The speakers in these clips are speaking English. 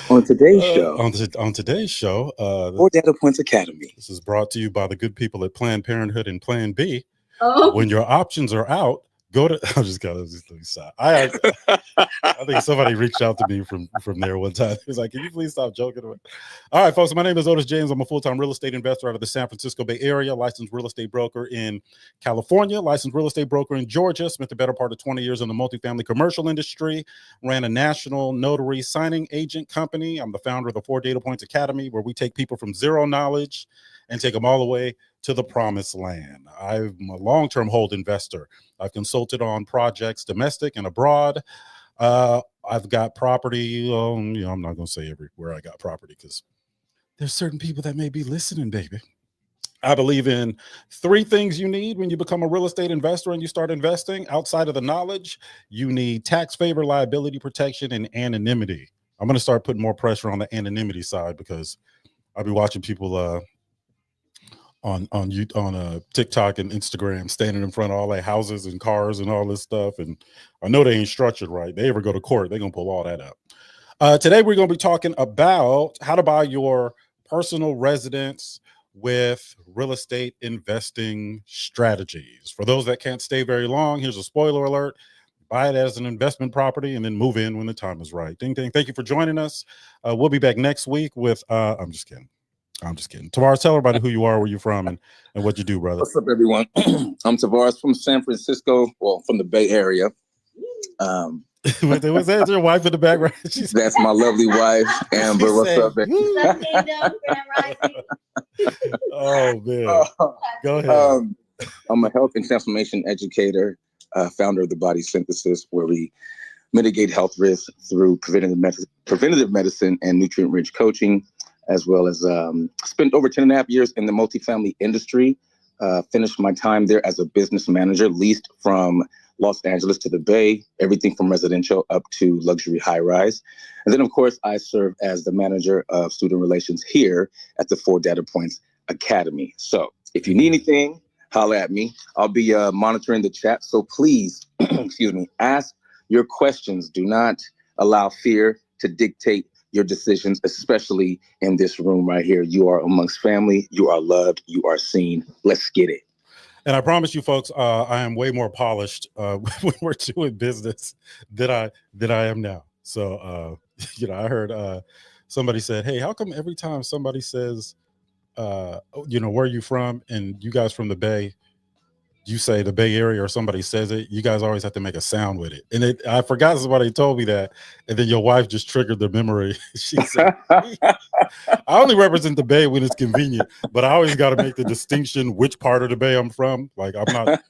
On today's show, on today's show, Four Data Points Academy. this is brought to you by the good people at Planned Parenthood and Plan B. Oh, When your options are out, go to. I'm just gonna let me stop. I think somebody reached out to me from there one time. He was like, "Can you please stop joking?" All right, folks. My name is Otis James. I'm a full-time real estate investor out of the San Francisco Bay Area, licensed real estate broker in California, licensed real estate broker in Georgia. Spent the better part of 20 years in the multifamily commercial industry. Ran a national notary signing agent company. I'm the founder of the 4 Data Points Academy, where we take people from zero knowledge and take them all the way to the promised land. I'm a long-term hold investor. I've consulted on projects domestic and abroad. I've got property. I'm not going to say everywhere I got property because there's certain people that may be listening, baby. I believe in 3 things you need when you become a real estate investor and you start investing. Outside of the knowledge, you need tax favor, liability protection, and anonymity. I'm going to start putting more pressure on the anonymity side because I'll be watching people on TikTok and Instagram standing in front of all their houses and cars and all this stuff, and I know they ain't structured right. They ever go to court, they're gonna pull all that up. Today we're gonna be talking about how to buy your personal residence with real estate investing strategies. For those that can't stay very long, here's a spoiler alert: buy it as an investment property and then move in when the time is right. Ding ding. Thank you for joining us. We'll be back next week with I'm just kidding. Tavares, tell everybody who you are, where you're from, and what you do, brother. What's up, everyone? I'm Tavares from San Francisco, well, from the Bay Area. Was that your wife in the background? That's my lovely wife, Amber. What's up, baby? Oh, man. Go ahead. I'm a health and transformation educator, founder of the Body Synthesis, where we mitigate health risks through preventative medicine and nutrient-rich coaching, as well as spent over 10 and a half years in the multifamily industry. Finished my time there as a business manager, leased from Los Angeles to the Bay, everything from residential up to luxury high-rise. And then, of course, I serve as the manager of student relations here at the 4 Data Points Academy. So if you need anything, holler at me. I'll be monitoring the chat. So please, excuse me, ask your questions. Do not allow fear to dictate your decisions, especially in this room right here. You are amongst family. You are loved. You are seen. Let's get it. And I promise you, folks, I am way more polished when we're doing business than I am now. So, I heard somebody said, "Hey, how come every time somebody says, where are you from, and you guys from the Bay, you say the Bay Area, or somebody says it, you guys always have to make a sound with it." And I forgot somebody told me that, and then your wife just triggered the memory. She said, "I only represent the Bay when it's convenient, but I always got to make the distinction which part of the Bay I'm from. Like I'm not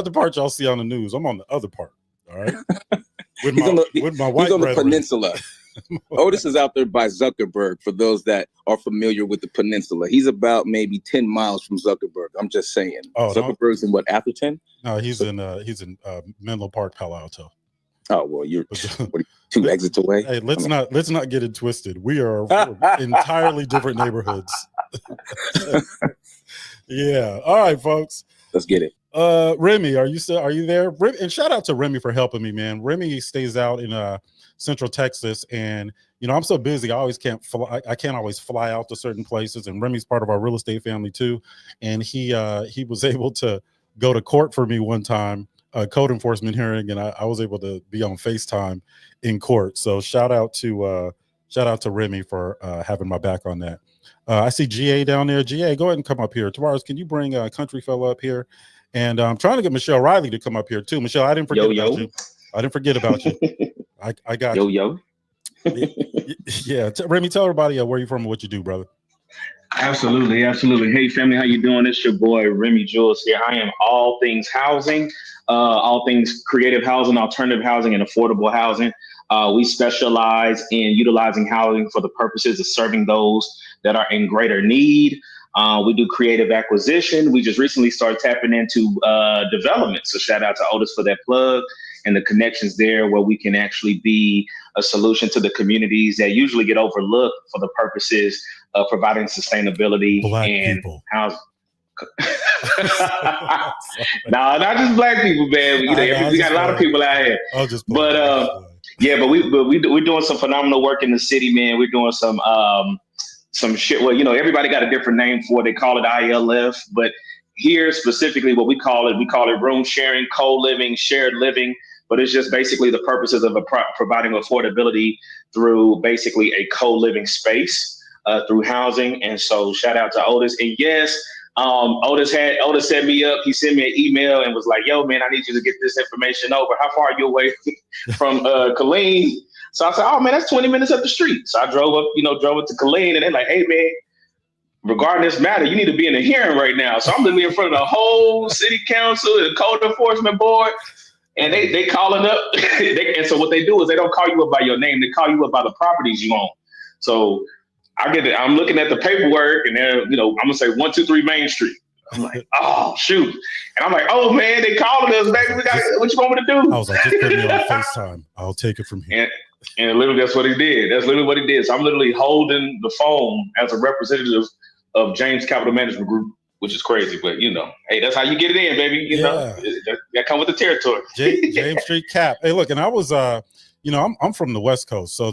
the part y'all see on the news. I'm on the other part. All right, with my white he's on the brethren. peninsula." Otis is out there by Zuckerberg, for those that are familiar with the peninsula. He's about maybe 10 miles from Zuckerberg. I'm just saying. Oh, Zuckerberg's in what, Atherton? No, he's in Menlo Park, Palo Alto. Oh, well, you're 2 exits away. Hey, let's not get it twisted. We are entirely different neighborhoods. Yeah. All right, folks. Let's get it. Remy, are you there? And shout out to Remy for helping me, man. Remy stays out in Central Texas, and I'm so busy. I can't always fly out to certain places. And Remy's part of our real estate family too. And he was able to go to court for me one time, a code enforcement hearing, and I was able to be on FaceTime in court. So shout out to Remy for having my back on that. I see GA down there. GA, go ahead and come up here. Tavares, can you bring a country fella up here? And I'm trying to get Michelle Riley to come up here too. Michelle, I didn't forget about you. I didn't forget about you. I got you. Yeah. Remy, tell everybody where you're from and what you do, brother. Absolutely. Hey, family, how you doing? It's your boy, Remy Jules here. I am all things housing, all things creative housing, alternative housing, and affordable housing. We specialize in utilizing housing for the purposes of serving those that are in greater need. We do creative acquisition. We just recently started tapping into development. So shout out to Otis for that plug and the connections there, where we can actually be a solution to the communities that usually get overlooked for the purposes of providing sustainability Black and people. housing. No, not just Black people, man. We got a lot of people out here. Yeah, but we're doing some phenomenal work in the city, man. We're doing some shit. Well, everybody got a different name for it. They call it ILF, but here specifically, what we call it room sharing, co-living, shared living. But it's just basically the purposes of providing affordability through basically a co-living space through housing. And so shout out to Otis. And yes, Otis set me up. He sent me an email and was like, "Yo, man, I need you to get this information over. How far are you away from Killeen?" So I said, "Oh man, that's 20 minutes up the street." So I drove up to Killeen, and they're like, "Hey man, regarding this matter, you need to be in a hearing right now." So I'm literally in front of the whole city council and the code enforcement board, and they calling up. And so what they do is they don't call you up by your name; they call you up by the properties you own. So I'm looking at the paperwork, and they're, I'm gonna say 123 Main Street. I'm like, oh shoot, and I'm like, oh man, they calling us, baby. What you want me to do? I was like, just put me on FaceTime. I'll take it from here. And literally, that's what he did. That's literally what he did. So I'm literally holding the phone as a representative of James Capital Management Group, which is crazy, but hey, that's how you get it in, baby. You know, that come with the territory. James Street Cap. Hey, look, and I was, I'm from the West Coast, so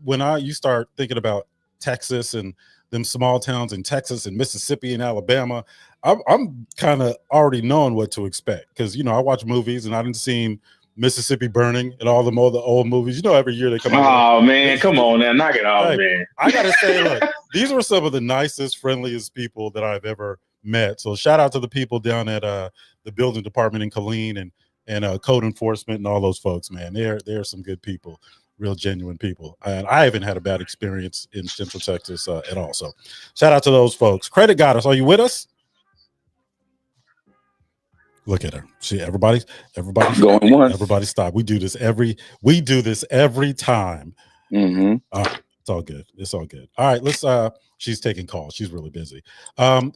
when you start thinking about Texas and them small towns in Texas and Mississippi and Alabama, I'm kind of already knowing what to expect because I watch movies and I didn't see Mississippi Burning and all the old movies. Every year they come out. Oh man, come on now, knock it off, man. I gotta say, look, these were some of the nicest, friendliest people that I've ever met. So shout out to the people down at the building department in Killeen and code enforcement and all those folks, man. They're some good people. Real genuine people, and I haven't had a bad experience in Central Texas at all. So, shout out to those folks. Credit Goddess, are you with us? Look at her. See, everybody's going once. Everybody stop. We do this every time. Mm-hmm. It's all good. It's all good. All right, let's. She's taking calls. She's really busy.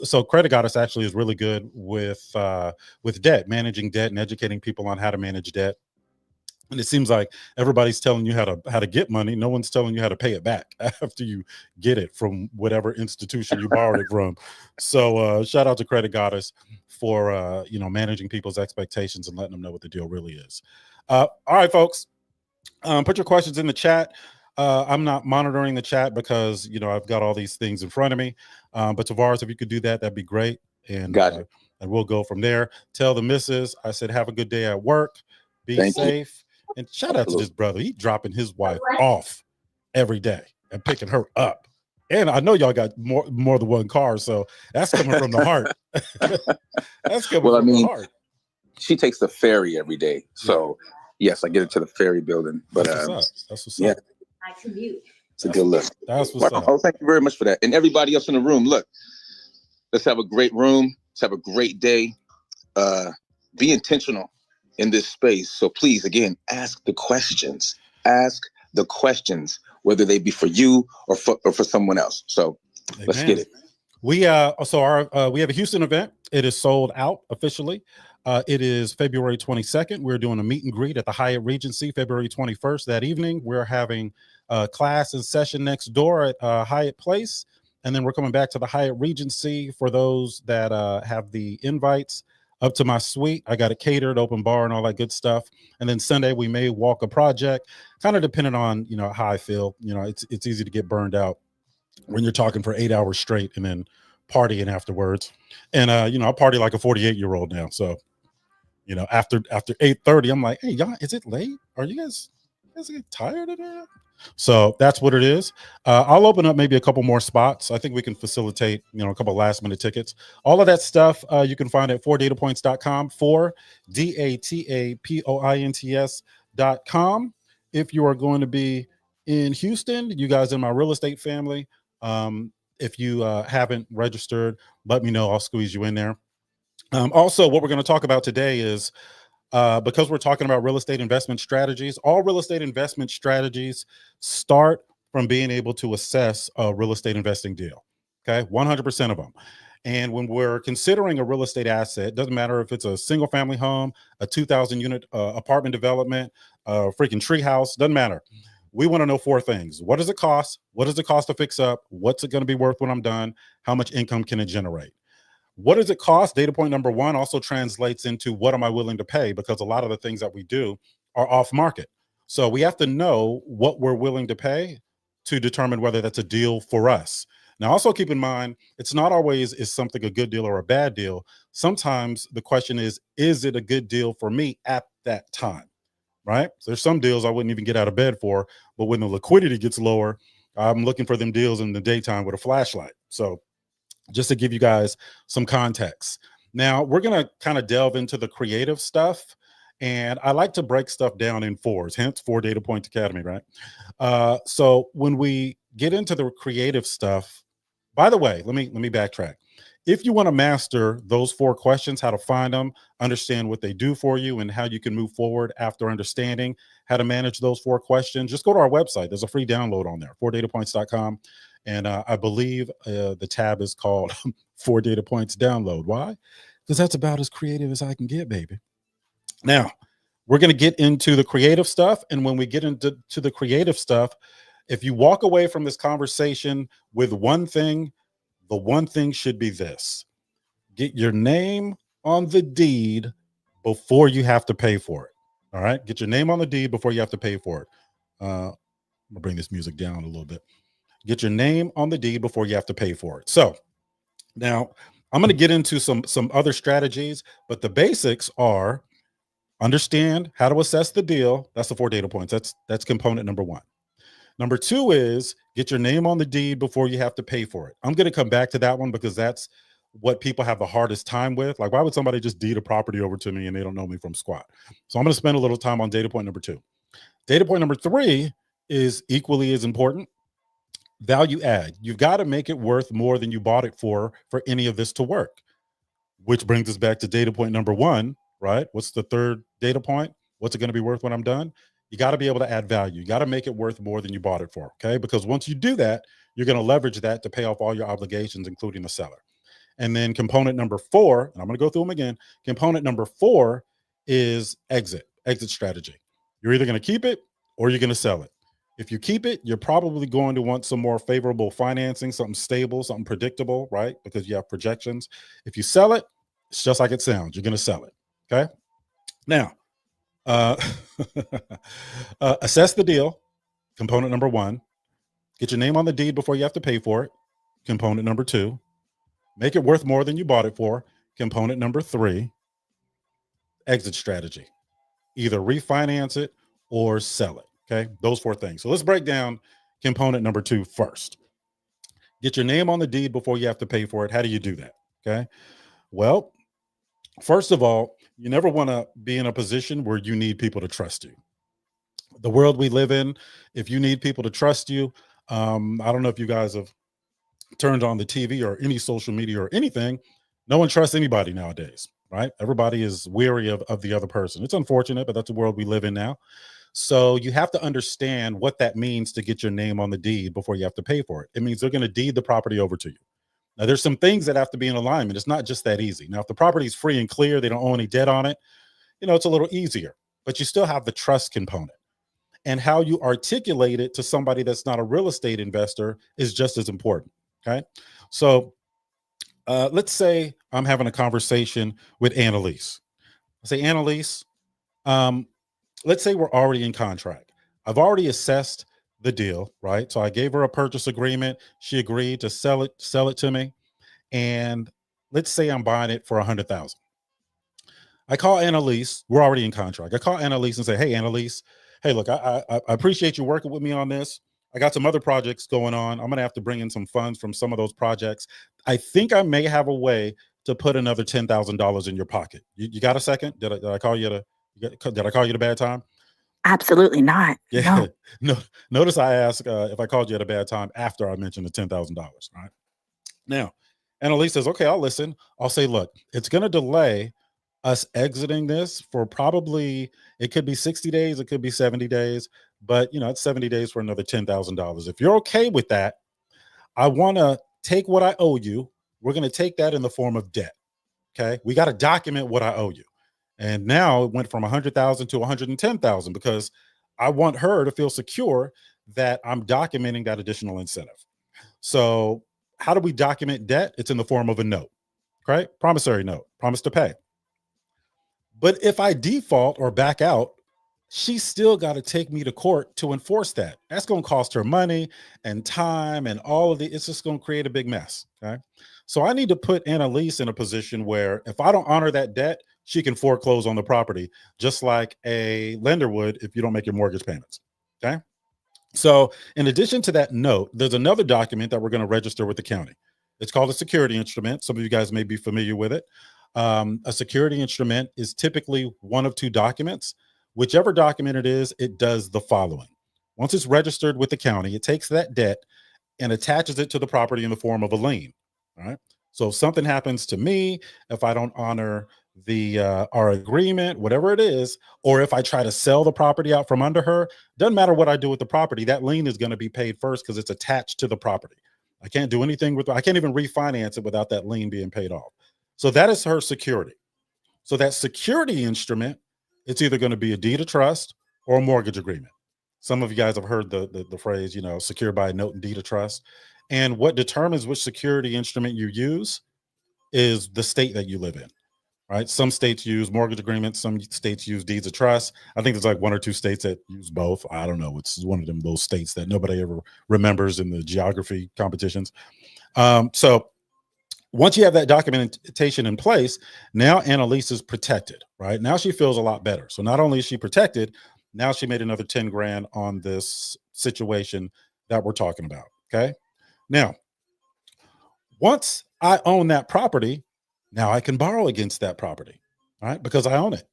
So Credit Goddess actually is really good with debt, managing debt, and educating people on how to manage debt. And it seems like everybody's telling you how to get money. No one's telling you how to pay it back after you get it from whatever institution you borrowed it from. So shout out to Credit Goddess for managing people's expectations and letting them know what the deal really is. All right, folks, put your questions in the chat. I'm not monitoring the chat because I've got all these things in front of me. But Tavares, if you could do that, that'd be great. And and we'll go from there. Tell the missus I said have a good day at work. Be safe. And shout out to this brother. He dropping his wife off every day and picking her up. And I know y'all got more than one car, so that's coming from the heart. That's coming from the heart. She takes the ferry every day. So yes, I get it to the ferry building. But that's what's up. I commute. It's a good look. That's what's up. Oh, thank you very much for that. And everybody else in the room, look, let's have a great room. Let's have a great day. Be intentional in this space. So please, again, ask the questions. Ask the questions, whether they be for you or for someone else. So let's get it. We we have a Houston event. It is sold out officially. It is February 22nd. We're doing a meet and greet at the Hyatt Regency February 21st. That evening, we're having a class and session next door at Hyatt Place. And then we're coming back to the Hyatt Regency for those that have the invites up to my suite. I got it catered, open bar and all that good stuff. And then Sunday we may walk a project, kind of depending on, how I feel. It's easy to get burned out when you're talking for 8 hours straight and then partying afterwards. And, I party like a 48-year-old now. So, after 8:30, I'm like, hey, y'all, is it late? Are you guys get tired of that? So that's what it is. I'll open up maybe a couple more spots. I think we can facilitate, a couple last minute tickets. All of that stuff you can find at 4datapoints.com, 4datapoints.com. If you are going to be in Houston, you guys in my real estate family, if you haven't registered, let me know. I'll squeeze you in there. Also, what we're going to talk about today is because we're talking about real estate investment strategies, all real estate investment strategies start from being able to assess a real estate investing deal. Okay, 100% of them. And when we're considering a real estate asset, doesn't matter if it's a single family home, a 2,000 unit apartment development, a freaking tree house, doesn't matter. We want to know 4 things. What does it cost? What does it cost to fix up? What's it going to be worth when I'm done? How much income can it generate? What does it cost? Data point number 1 also translates into what am I willing to pay? Because a lot of the things that we do are off market. So we have to know what we're willing to pay to determine whether that's a deal for us. Now, also keep in mind, it's not always is something a good deal or a bad deal. Sometimes the question is it a good deal for me at that time? Right? So there's some deals I wouldn't even get out of bed for, but when the liquidity gets lower, I'm looking for them deals in the daytime with a flashlight. So just to give you guys some context. Now we're going to kind of delve into the creative stuff. And I like to break stuff down in fours, hence 4 Data Points Academy, right? So when we get into the creative stuff, by the way, let me backtrack. If you want to master those 4 questions, how to find them, understand what they do for you, and how you can move forward after understanding how to manage those 4 questions, just go to our website. There's a free download on there, 4datapoints.com. And I believe the tab is called 4 Data Points Download. Why? Because that's about as creative as I can get, baby. Now, we're going to get into the creative stuff. And when we get into the creative stuff, if you walk away from this conversation with one thing, the one thing should be this: get your name on the deed before you have to pay for it. All right. Get your name on the deed before you have to pay for it. I'm gonna bring this music down a little bit. Get your name on the deed before you have to pay for it. So now I'm going to get into some other strategies, but the basics are understand how to assess the deal. That's the 4 data points. That's component number 1. Number 2 is get your name on the deed before you have to pay for it. I'm going to come back to that one because that's what people have the hardest time with. Like, why would somebody just deed a property over to me and they don't know me from squat? So I'm going to spend a little time on data point number 2. Data point number 3 is equally as important. Value add. You've got to make it worth more than you bought it for any of this to work, which brings us back to data point number 1, right? What's the third data point? What's it going to be worth when I'm done? You got to be able to add value. You got to make it worth more than you bought it for, okay? Because once you do that, you're going to leverage that to pay off all your obligations, including the seller. And then component number 4, and I'm going to go through them again. Component number 4 is exit strategy. You're either going to keep it or you're going to sell it. If you keep it, you're probably going to want some more favorable financing, something stable, something predictable, right? Because you have projections. If you sell it, it's just like it sounds. You're going to sell it, okay? Now, assess the deal, component number 1. Get your name on the deed before you have to pay for it, component number 2. Make it worth more than you bought it for, component number 3. Exit strategy. Either refinance it or sell it, okay? Those 4 things. So let's break down component number 2 first. Get your name on the deed before you have to pay for it. How do you do that, okay? Well, first of all, you never want to be in a position where you need people to trust you. The world we live in, if you need people to trust you, I don't know if you guys have turned on the TV or any social media or anything. No one trusts anybody nowadays, right? Everybody is weary of the other person. It's unfortunate, but that's the world we live in now. So you have to understand what that means to get your name on the deed before you have to pay for it. It means they're going to deed the property over to you. Now, there's some things that have to be in alignment. It's not just that easy. Now, if the property is free and clear, they don't owe any debt on it, it's a little easier, but you still have the trust component. And how you articulate it to somebody that's not a real estate investor is just as important, okay? So let's say I'm having a conversation with Annalise. I say, Annalise, let's say we're already in contract. I've already assessed the deal, right? So I gave her a purchase agreement. She agreed to sell it to me. And let's say I'm buying it for $100,000. I call Annalise. We're already in contract. I call Annalise and say, hey, Annalise, hey, look, I appreciate you working with me on this. I got some other projects going on. I'm going to have to bring in some funds from some of those projects. I think I may have a way to put another $10,000 in your pocket. You got a second? Did I call you did I call you at a bad time? Absolutely not. Yeah. No. No. Notice I asked if I called you at a bad time after I mentioned the $10,000. Right now, Annalise says, okay, I'll listen. I'll say, look, it's going to delay us exiting this for probably, it could be 60 days, it could be 70 days, but it's 70 days for another $10,000. If you're okay with that, I want to take what I owe you. We're going to take that in the form of debt. Okay. We got to document what I owe you. And now it went from 100,000 to 110,000 because I want her to feel secure that I'm documenting that additional incentive. So how do we document debt? It's in the form of a note, right? Promissory note, promise to pay. But if I default or back out, she's still got to take me to court to enforce that. That's going to cost her money and time and all of the, it's just going to create a big mess. Okay. So I need to put Annalise in a position where if I don't honor that debt, she can foreclose on the property, just like a lender would if you don't make your mortgage payments. Okay. So in addition to that note, there's another document that we're going to register with the county. It's called a security instrument. Some of you guys may be familiar with it. A security instrument is typically one of two documents. Whichever document it is, it does the following. Once it's registered with the county, it takes that debt and attaches it to the property in the form of a lien. All right. So if something happens to me, if I don't honor the our agreement, whatever it is, or if I try to sell the property out from under her, doesn't matter what I do with the property, that lien is going to be paid first because it's attached to the property. I can't do anything with, I can't even refinance it without that lien being paid off. So that is her security. So that security instrument, it's either going to be a deed of trust or a mortgage agreement. Some of you guys have heard the phrase, you know, secured by a note and deed of trust. And what determines which security instrument you use is the state that you live in, right? Some states use mortgage agreements. Some states use deeds of trust. I think there's like one or two states that use both. I don't know. It's one of them, those states that nobody ever remembers in the geography competitions. So once you have that documentation in place, now Annalise is protected, right? Now she feels a lot better. So not only is she protected, now she made another 10 grand on this situation that we're talking about, okay? Now, once I own that property, now I can borrow against that property, right? Because I own it.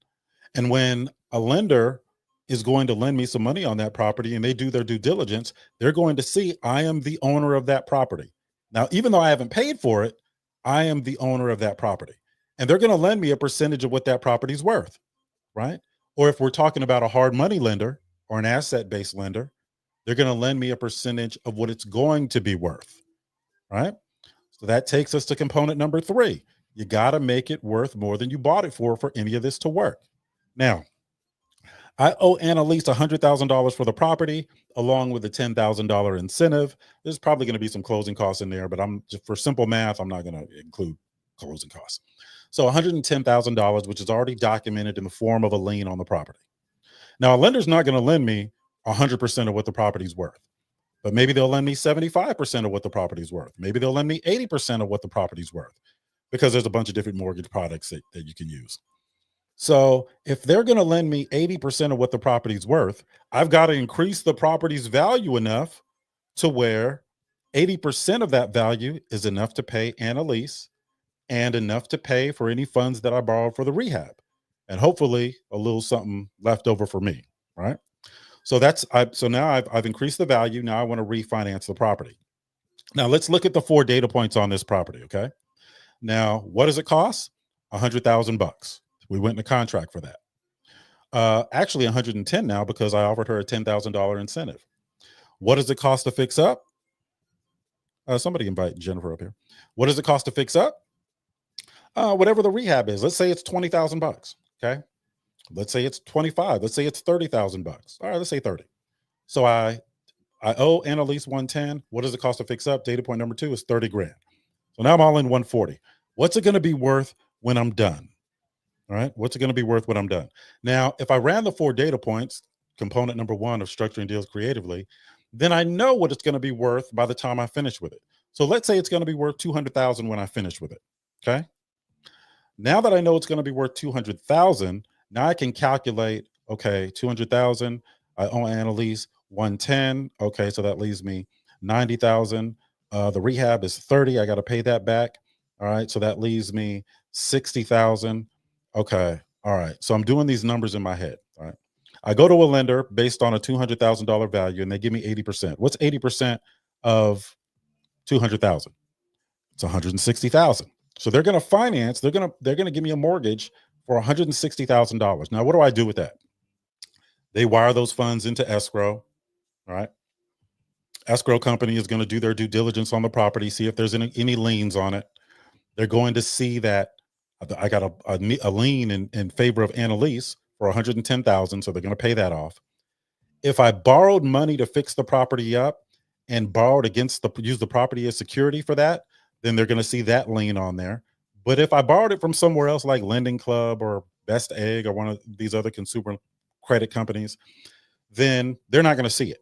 And when a lender is going to lend me some money on that property and they do their due diligence, they're going to see I am the owner of that property. Now, even though I haven't paid for it, I am the owner of that property. And they're going to lend me a percentage of what that property is worth, right? Or if we're talking about a hard money lender or an asset-based lender, they're going to lend me a percentage of what it's going to be worth, right? So that takes us to component number 3. You got to make it worth more than you bought it for any of this to work. Now, I owe Annalise $100,000 for the property, along with a $10,000 incentive. There's probably going to be some closing costs in there, but I'm just for simple math, I'm not going to include closing costs. So $110,000, which is already documented in the form of a lien on the property. Now, a lender's not going to lend me 100% of what the property's worth, but maybe they'll lend me 75% of what the property's worth. Maybe they'll lend me 80% of what the property's worth, because there's a bunch of different mortgage products that you can use. So if they're going to lend me 80% of what the property's worth, I've got to increase the property's value enough to where 80% of that value is enough to pay Annalise and enough to pay for any funds that I borrowed for the rehab, and hopefully a little something left over for me, right? So so now I've increased the value. Now I want to refinance the property. Now let's look at the 4 data points on this property, okay? Now, what does it cost? $100,000. We went into contract for that. Actually 110 now, because I offered her a $10,000 incentive. What does it cost to fix up? Somebody invite Jennifer up here. What does it cost to fix up? Whatever the rehab is. Let's say it's $20,000. Okay. Let's say it's 25. Let's say it's $30,000. All right, let's say 30. So I owe Annalise 110. What does it cost to fix up? Data point number 2 is 30 grand. So now I'm all in 140. What's it going to be worth when I'm done? All right. What's it going to be worth when I'm done? Now, if I ran the 4 data points, component number 1 of structuring deals creatively, then I know what it's going to be worth by the time I finish with it. So let's say it's going to be worth 200,000 when I finish with it. Okay. Now that I know it's going to be worth 200,000, now I can calculate, okay, 200,000, I owe Annalise 110. Okay. So that leaves me 90,000. The rehab is 30. I got to pay that back. All right. So that leaves me 60,000. Okay. All right. So I'm doing these numbers in my head. All right. I go to a lender based on a $200,000 value and they give me 80%. What's 80% of 200,000? It's 160,000. So they're going to finance, they're going to give me a mortgage for $160,000. Now, what do I do with that? They wire those funds into escrow. All right. Escrow company is going to do their due diligence on the property, see if there's any liens on it. They're going to see that I got a lien in favor of Annalise for 110,000. So they're going to pay that off. If I borrowed money to fix the property up and borrowed use the property as security for that, then they're going to see that lien on there. But if I borrowed it from somewhere else like Lending Club or Best Egg or one of these other consumer credit companies, then they're not going to see it.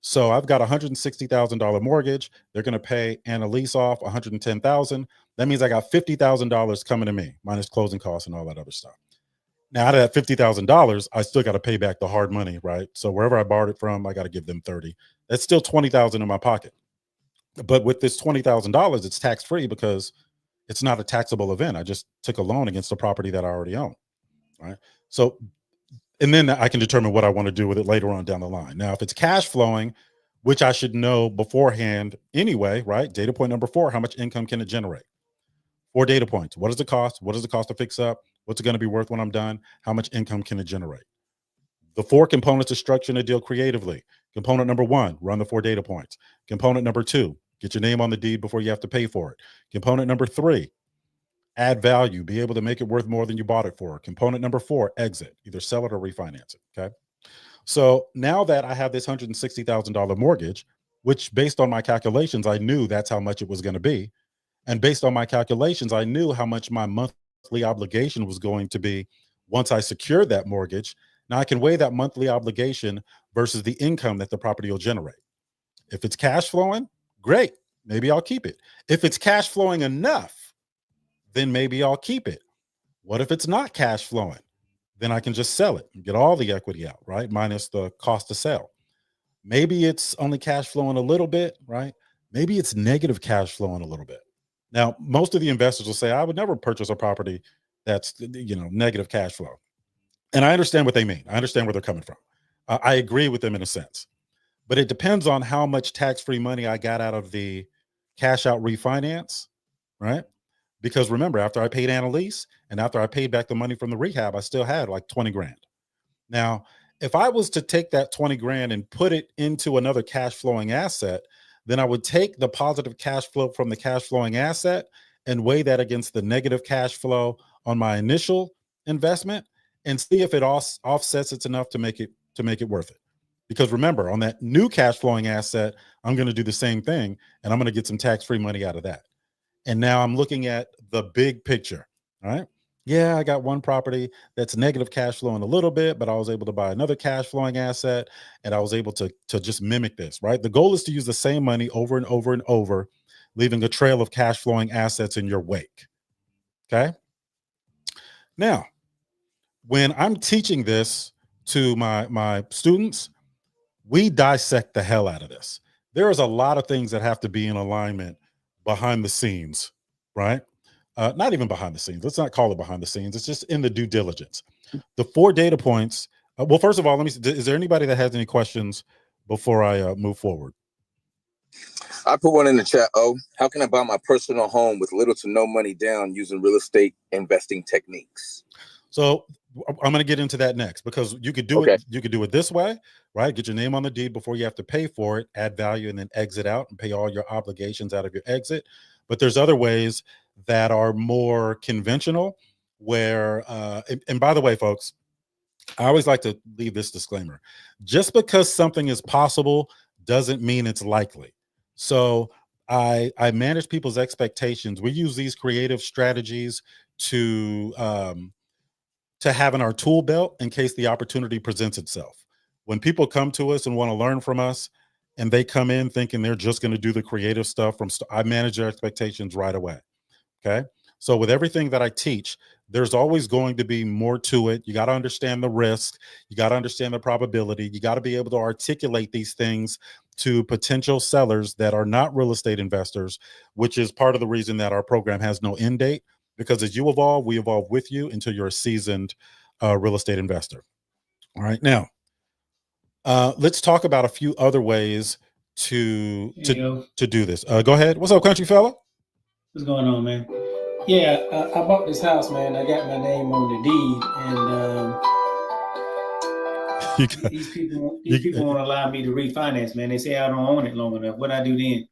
So I've got a $160,000 mortgage. They're going to pay Annalise off $110,000. That means I got $50,000 coming to me, minus closing costs and all that other stuff. Now, out of that $50,000, I still got to pay back the hard money, right? So wherever I borrowed it from, I got to give them 30. That's still $20,000 in my pocket. But with this $20,000, it's tax-free because it's not a taxable event. I just took a loan against a property that I already own, right? So, and then I can determine what I want to do with it later on down the line. Now, if it's cash flowing, which I should know beforehand anyway, right? Data point number 4, how much income can it generate? 4 data points. What is the cost? What is the cost to fix up? What's it going to be worth when I'm done? How much income can it generate? The 4 components of structuring a deal creatively. Component number 1, run the 4 data points. Component number 2, get your name on the deed before you have to pay for it. Component number 3, add value, be able to make it worth more than you bought it for. Component number 4, exit, either sell it or refinance it, okay? So now that I have this $160,000 mortgage, which based on my calculations, I knew that's how much it was going to be. And based on my calculations, I knew how much my monthly obligation was going to be once I secured that mortgage. Now I can weigh that monthly obligation versus the income that the property will generate. If it's cash flowing, great. Maybe I'll keep it. If it's cash flowing enough, then maybe I'll keep it. What if it's not cash flowing? Then I can just sell it and get all the equity out, right? Minus the cost to sell. Maybe it's only cash flowing a little bit, right? Maybe it's negative cash flowing a little bit. Now, most of the investors will say, I would never purchase a property that's, negative cash flow. And I understand what they mean. I understand where they're coming from. I agree with them in a sense, but it depends on how much tax-free money I got out of the cash out refinance, right? Because remember, after I paid Annalise and after I paid back the money from the rehab, I still had like 20 grand. Now, if I was to take that 20 grand and put it into another cash flowing asset, then I would take the positive cash flow from the cash flowing asset and weigh that against the negative cash flow on my initial investment and see if it offsets it enough to make it worth it. Because remember, on that new cash flowing asset, I'm going to do the same thing and I'm going to get some tax-free money out of that. And now I'm looking at the big picture, all right? Yeah, I got one property that's negative cash flowing a little bit, but I was able to buy another cash flowing asset and I was able to just mimic this, right? The goal is to use the same money over and over and over, leaving a trail of cash flowing assets in your wake, okay? Now, when I'm teaching this to my students, we dissect the hell out of this. There is a lot of things that have to be in alignment behind the scenes, right? Not even behind the scenes. Let's not call it behind the scenes. It's just in the due diligence. The 4 data points. Well, first of all, let me see. Is there anybody that has any questions before I move forward? I put one in the chat. Oh, how can I buy my personal home with little to no money down using real estate investing techniques? So I'm going to get into that next because you could do it. You could do it this way, right? Get your name on the deed before you have to pay for it, add value, and then exit out and pay all your obligations out of your exit. But there's other ways that are more conventional where, and by the way, folks, I always like to leave this disclaimer. Just because something is possible doesn't mean it's likely. So I manage people's expectations. We use these creative strategies to have in our tool belt in case the opportunity presents itself. When people come to us and want to learn from us and they come in thinking they're just going to do the creative stuff I manage their expectations right away. Okay. So with everything that I teach, there's always going to be more to it. You got to understand the risk. You got to understand the probability. You got to be able to articulate these things to potential sellers that are not real estate investors, which is part of the reason that our program has no end date. Because as you evolve, we evolve with you until you're a seasoned real estate investor. All right. Now, let's talk about a few other ways to do this. Go ahead. What's up, country fella? What's going on, man? Yeah, I bought this house, man. I got my name on the deed, and these people won't allow me to refinance, man. They say I don't own it long enough. What I do then?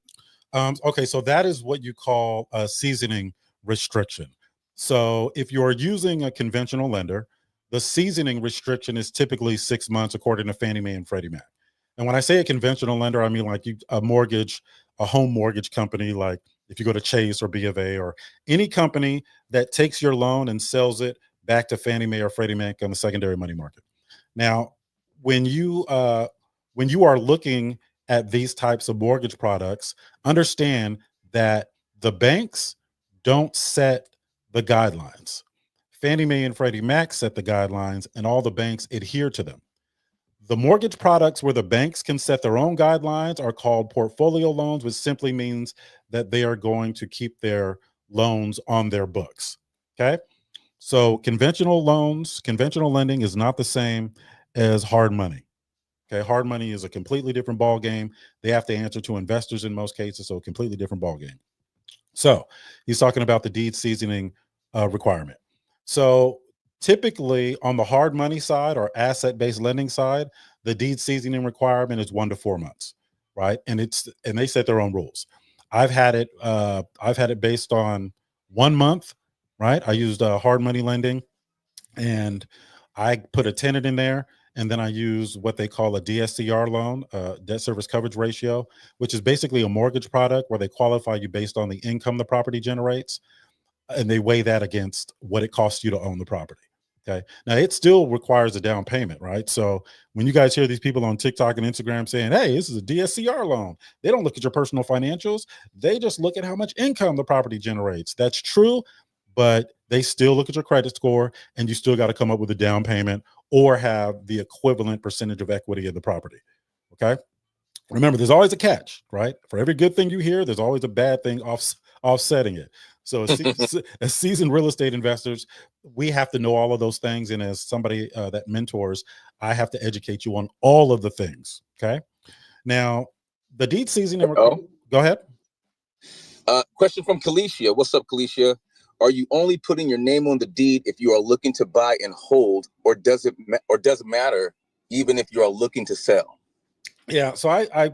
Okay, so that is what you call a seasoning restriction. So if you're using a conventional lender, the seasoning restriction is typically 6 months, according to Fannie Mae and Freddie Mac. And when I say a conventional lender, I mean like a home mortgage company, like if you go to Chase or B of A or any company that takes your loan and sells it back to Fannie Mae or Freddie Mac on the secondary money market. Now, when you are looking at these types of mortgage products, understand that the banks don't set the guidelines. Fannie Mae and Freddie Mac set the guidelines, and all the banks adhere to them. The mortgage products where the banks can set their own guidelines are called portfolio loans, which simply means that they are going to keep their loans on their books. Okay. So conventional loans, conventional lending is not the same as hard money. Okay. Hard money is a completely different ball game. They have to answer to investors in most cases. So a completely different ball game. So he's talking about the deed seasoning requirement. So typically on the hard money side or asset-based lending side, the deed seasoning requirement is 1 to 4 months, right? And they set their own rules. I've had it based on 1 month, right? I used hard money lending, and I put a tenant in there, and then I use what they call a DSCR loan, debt service coverage ratio, which is basically a mortgage product where they qualify you based on the income the property generates, and they weigh that against what it costs you to own the property. Okay. Now it still requires a down payment, right? So when you guys hear these people on TikTok and Instagram saying, hey, this is a DSCR loan, they don't look at your personal financials. They just look at how much income the property generates. That's true, but they still look at your credit score, and you still got to come up with a down payment or have the equivalent percentage of equity in the property. Okay. Remember, there's always a catch, right? For every good thing you hear, there's always a bad thing offsetting it. So as seasoned real estate investors, we have to know all of those things. And as somebody that mentors, I have to educate you on all of the things. Okay. Now, the deed seasoning. Go ahead. Question from Kalisha. What's up, Kalisha? Are you only putting your name on the deed if you are looking to buy and hold, or does it matter even if you are looking to sell? Yeah. So I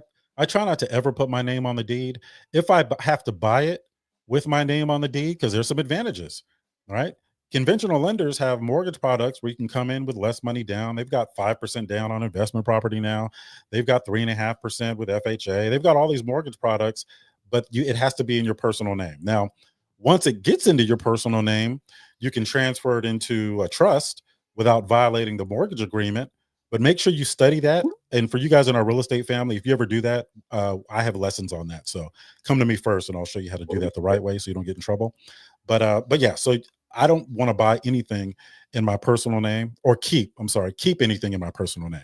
try not to ever put my name on the deed. If I have to buy it with my name on the deed, because there's some advantages, right? Conventional lenders have mortgage products where you can come in with less money down. They've got 5% down on investment property now. They've got 3.5% with FHA. They've got all these mortgage products, but it has to be in your personal name. Now, once it gets into your personal name, you can transfer it into a trust without violating the mortgage agreement. But make sure you study that. And for you guys in our real estate family, if you ever do that, I have lessons on that. So come to me first, and I'll show you how to do that the right way so you don't get in trouble. But yeah, so I don't want to buy anything in my personal name, or keep anything in my personal name.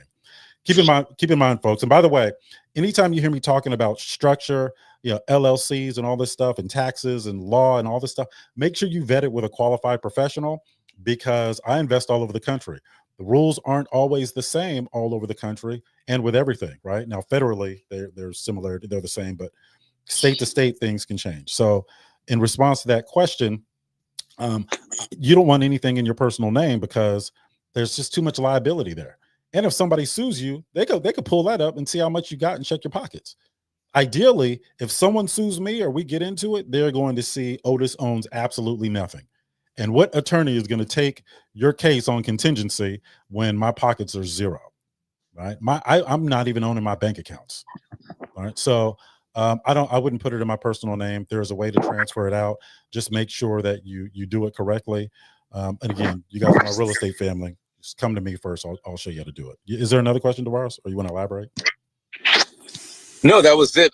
Keep in mind, folks. And by the way, anytime you hear me talking about structure, LLCs and all this stuff, and taxes and law and all this stuff, make sure you vet it with a qualified professional, because I invest all over the country. The rules aren't always the same all over the country and with everything, right? Now, federally, they're similar, they're the same, but state to state, things can change. So in response to that question, you don't want anything in your personal name because there's just too much liability there. And if somebody sues you, they could pull that up and see how much you got and check your pockets. Ideally, if someone sues me or we get into it, they're going to see Otis owns absolutely nothing. And what attorney is going to take your case on contingency when my pockets are zero, right? I'm not even owning my bank accounts. All right. So I wouldn't put it in my personal name. There's a way to transfer it out. Just make sure that you do it correctly. And again, you guys are my real estate family. Just come to me first. I'll show you how to do it. Is there another question, Davaros, or you want to elaborate? No, that was it.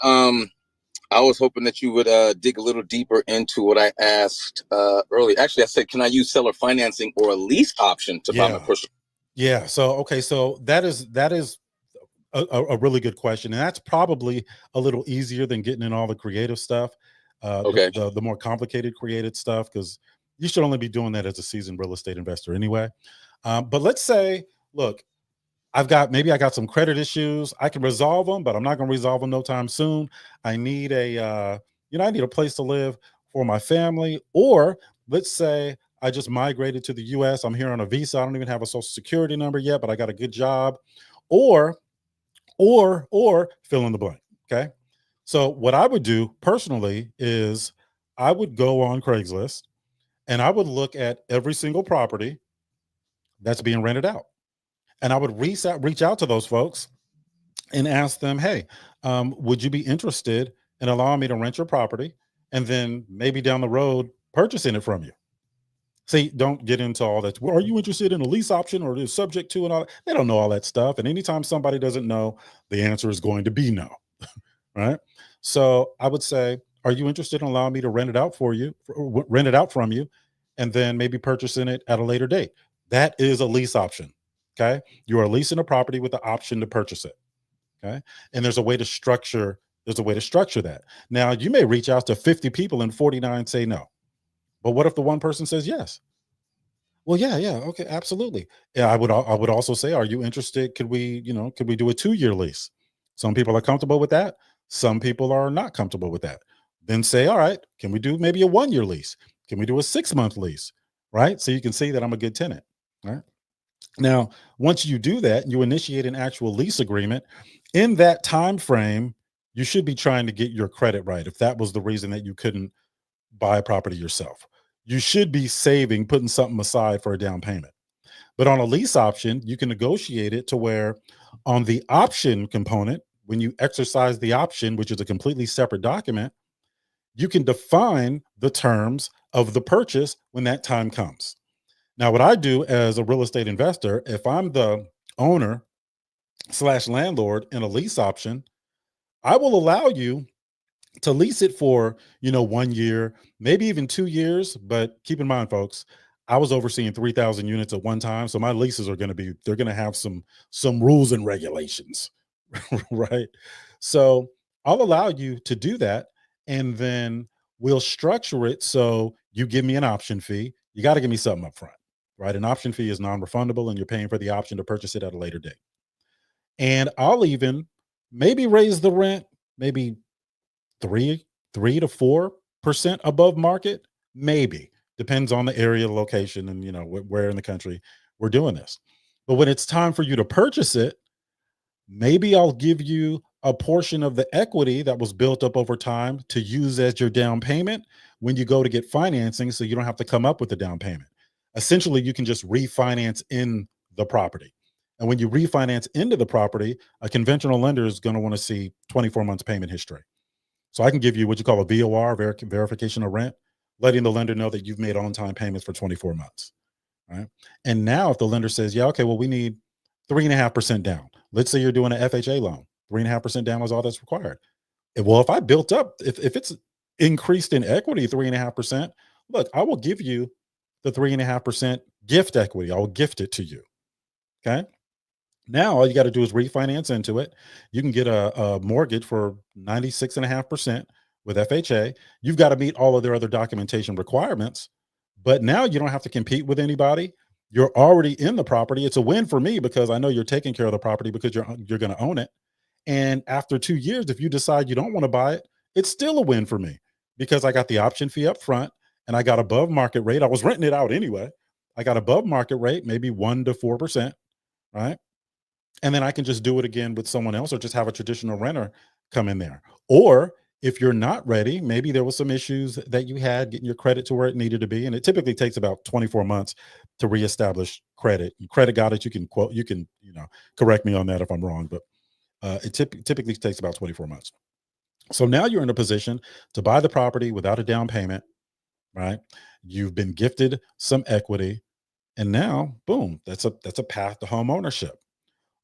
I was hoping that you would dig a little deeper into what I asked earlier. Actually, I said, can I use seller financing or a lease option to buy my personal? Yeah. So, okay. So that is a really good question. And that's probably a little easier than getting in all the creative stuff. Okay. The more complicated creative stuff, because you should only be doing that as a seasoned real estate investor anyway. But let's say, look, I got some credit issues. I can resolve them, but I'm not going to resolve them no time soon. I need I need a place to live for my family. Or let's say I just migrated to the US. I'm here on a visa. I don't even have a social security number yet, but I got a good job. Or fill in the blank. Okay. So what I would do personally is I would go on Craigslist and I would look at every single property that's being rented out. And I would reach out to those folks and ask them, hey, would you be interested in allowing me to rent your property and then maybe down the road purchasing it from you? See, don't get into all that. Well, are you interested in a lease option or is subject to and all that? They don't know all that stuff. And anytime somebody doesn't know, the answer is going to be no. Right. So I would say, are you interested in allowing me to rent it out for you, rent it out from you, and then maybe purchasing it at a later date? That is a lease option. Okay. You are leasing a property with the option to purchase it. Okay. And there's a way to structure that. Now you may reach out to 50 people and 49 say no. But what if the one person says yes? Well, yeah, okay, absolutely. Yeah, I would also say, are you interested? Could we do a 2-year lease? Some people are comfortable with that. Some people are not comfortable with that. Then say, all right, can we do maybe a 1-year lease? Can we do a 6-month lease? Right? So you can see that I'm a good tenant. Right? Now, once you do that, you initiate an actual lease agreement. In that time frame, you should be trying to get your credit right. If that was the reason that you couldn't buy a property yourself, you should be saving, putting something aside for a down payment. But on a lease option, you can negotiate it to where on the option component, when you exercise the option, which is a completely separate document, you can define the terms of the purchase when that time comes. Now, what I do as a real estate investor, if I'm the owner / landlord in a lease option, I will allow you to lease it for 1 year, maybe even 2 years. But keep in mind, folks, I was overseeing 3,000 units at one time, so my leases are going to have some rules and regulations. Right? So I'll allow you to do that, and then we'll structure it so you give me an option fee. You got to give me something up front, right? An option fee is non-refundable, and you're paying for the option to purchase it at a later date. And I'll even maybe raise the rent, maybe 3 to 4% above market, maybe. Depends on the area, the location, and where in the country we're doing this. But when it's time for you to purchase it, maybe I'll give you a portion of the equity that was built up over time to use as your down payment when you go to get financing, so you don't have to come up with a down payment. Essentially, you can just refinance in the property. And when you refinance into the property, a conventional lender is going to want to see 24 months payment history. So I can give you what you call a VOR, verification of rent, letting the lender know that you've made on-time payments for 24 months. Right. And now if the lender says, yeah, okay, well, we need 3.5% down. Let's say you're doing an FHA loan. 3.5% down is all that's required. Well, if I built up, if it's increased in equity 3.5%, look, I will give you the 3.5% gift equity. I will gift it to you. Okay. Now all you got to do is refinance into it. You can get a mortgage for 96.5% with FHA. You've got to meet all of their other documentation requirements, but now you don't have to compete with anybody. You're already in the property. It's a win for me because I know you're taking care of the property because you're going to own it. And after 2 years, if you decide you don't want to buy it, it's still a win for me because I got the option fee up front and I got above market rate. I was renting it out anyway. I got above market rate, maybe 1 to 4%, right? And then I can just do it again with someone else or just have a traditional renter come in there. Or if you're not ready, maybe there was some issues that you had getting your credit to where it needed to be. And it typically takes about 24 months to reestablish credit. Credit got it. You can correct me on that if I'm wrong, but it typically takes about 24 months. So now you're in a position to buy the property without a down payment, right? You've been gifted some equity, and now, boom, that's a path to home ownership.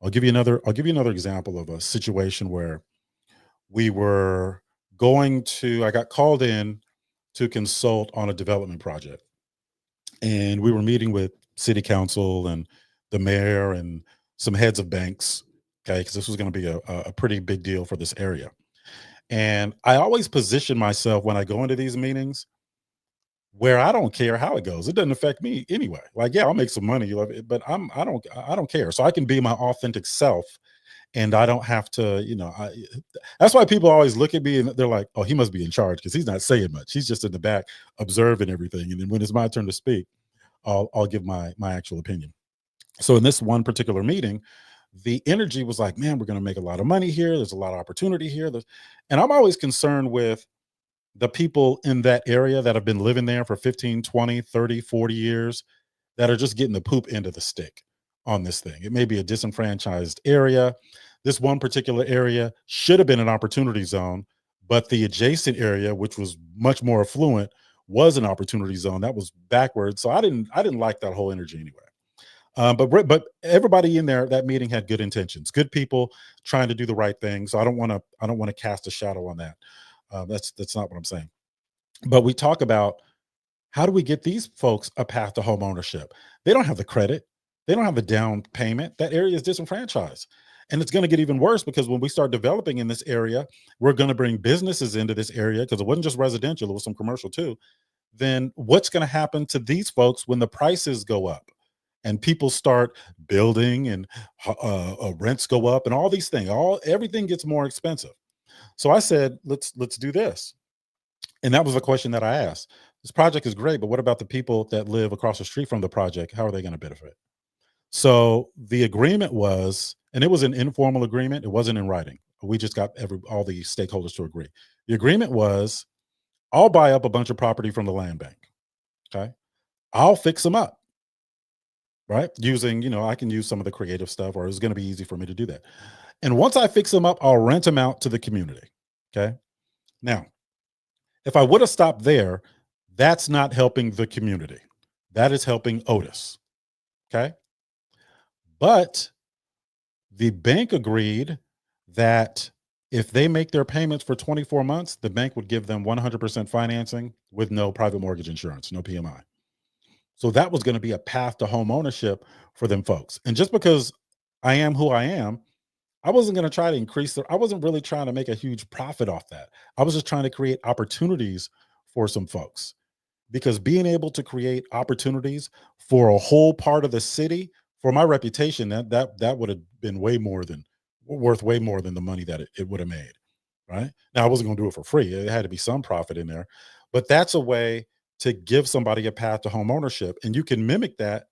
I'll give you another example of a situation where I got called in to consult on a development project, and we were meeting with city council and the mayor and some heads of banks. Okay. Because this was going to be a pretty big deal for this area. And I always position myself when I go into these meetings where I don't care how it goes. It doesn't affect me anyway. Like, yeah, I'll make some money, but I don't care. So I can be my authentic self, and I don't have to, that's why people always look at me and they're like, oh, he must be in charge because he's not saying much. He's just in the back observing everything. And then when it's my turn to speak, I'll give my actual opinion. So in this one particular meeting, the energy was like, man, we're going to make a lot of money here. There's a lot of opportunity here. And I'm always concerned with the people in that area that have been living there for 15, 20, 30, 40 years that are just getting the poop end of the stick on this thing. It may be a disenfranchised area. This one particular area should have been an opportunity zone, but the adjacent area, which was much more affluent, was an opportunity zone. That was backwards. So I didn't like that whole energy anyway. But everybody in there, that meeting had good intentions, good people trying to do the right thing. So I don't want to cast a shadow on that. That's not what I'm saying. But we talk about, how do we get these folks a path to home ownership? They don't have the credit. They don't have the down payment. That area is disenfranchised. And it's going to get even worse, because when we start developing in this area, we're going to bring businesses into this area, because it wasn't just residential, it was some commercial too. Then what's going to happen to these folks when the prices go up and people start building and rents go up and all these things, everything gets more expensive. So I said, let's do this. And that was a question that I asked. This project is great, but what about the people that live across the street from the project? How are they going to benefit? So the agreement was, and it was an informal agreement. It wasn't in writing. We just got all the stakeholders to agree. The agreement was, I'll buy up a bunch of property from the land bank. Okay. I'll fix them up. Right. Using, I can use some of the creative stuff, or it's going to be easy for me to do that. And once I fix them up, I'll rent them out to the community. Okay. Now, if I would have stopped there, that's not helping the community. That is helping Otis. Okay. But the bank agreed that if they make their payments for 24 months, the bank would give them 100% financing with no private mortgage insurance, no PMI. So that was going to be a path to home ownership for them folks. And just because I am who I am, I wasn't going to try to increase I wasn't really trying to make a huge profit off that. I was just trying to create opportunities for some folks, because being able to create opportunities for a whole part of the city, for my reputation, that would have been worth way more than the money that it would have made. Right now, I wasn't going to do it for free. It had to be some profit in there, but that's a way to give somebody a path to home ownership. And you can mimic that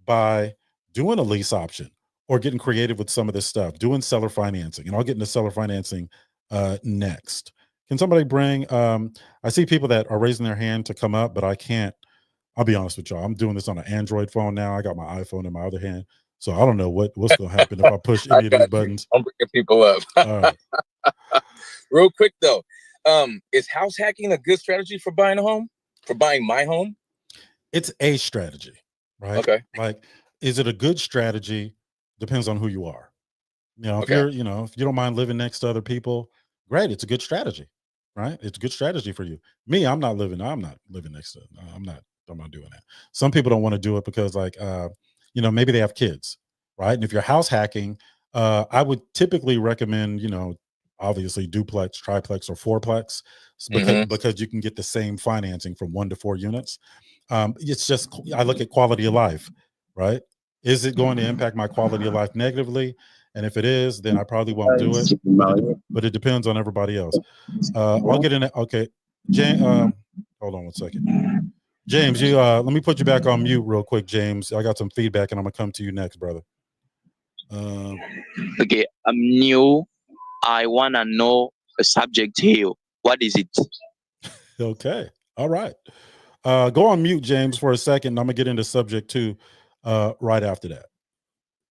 by doing a lease option or getting creative with some of this stuff, doing seller financing. And I'll get into seller financing next. Can somebody bring, I see people that are raising their hand to come up, but I can't. I'll be honest with y'all. I'm doing this on an Android phone now. I got my iPhone in my other hand. So I don't know what's going to happen if I push any of these buttons. I'm bringing people up. All right. Real quick though, is house hacking a good strategy for buying a home? For buying my home? It's a strategy, right? Okay. Like, is it a good strategy? Depends on who you are. If Okay. you're, if you don't mind living next to other people, great. It's a good strategy, right? It's a good strategy for you. Me, I'm not living next to, I'm not doing that. Some people don't want to do it because maybe they have kids, right? And if you're house hacking, I would typically recommend, obviously duplex, triplex, or fourplex, because you can get the same financing from 1 to 4 units. It's just, I look at quality of life, right? Is it going to impact my quality of life negatively? And if it is, then I probably won't do it. But it depends on everybody else. I'll get in it. Okay. James, hold on one second. James, let me put you back on mute real quick, James. I got some feedback and I'm gonna come to you next, brother. Okay, I'm new. I wanna know a subject here. What is it? Okay. All right. Go on mute, James, for a second. I'm gonna get into subject 2 right after that.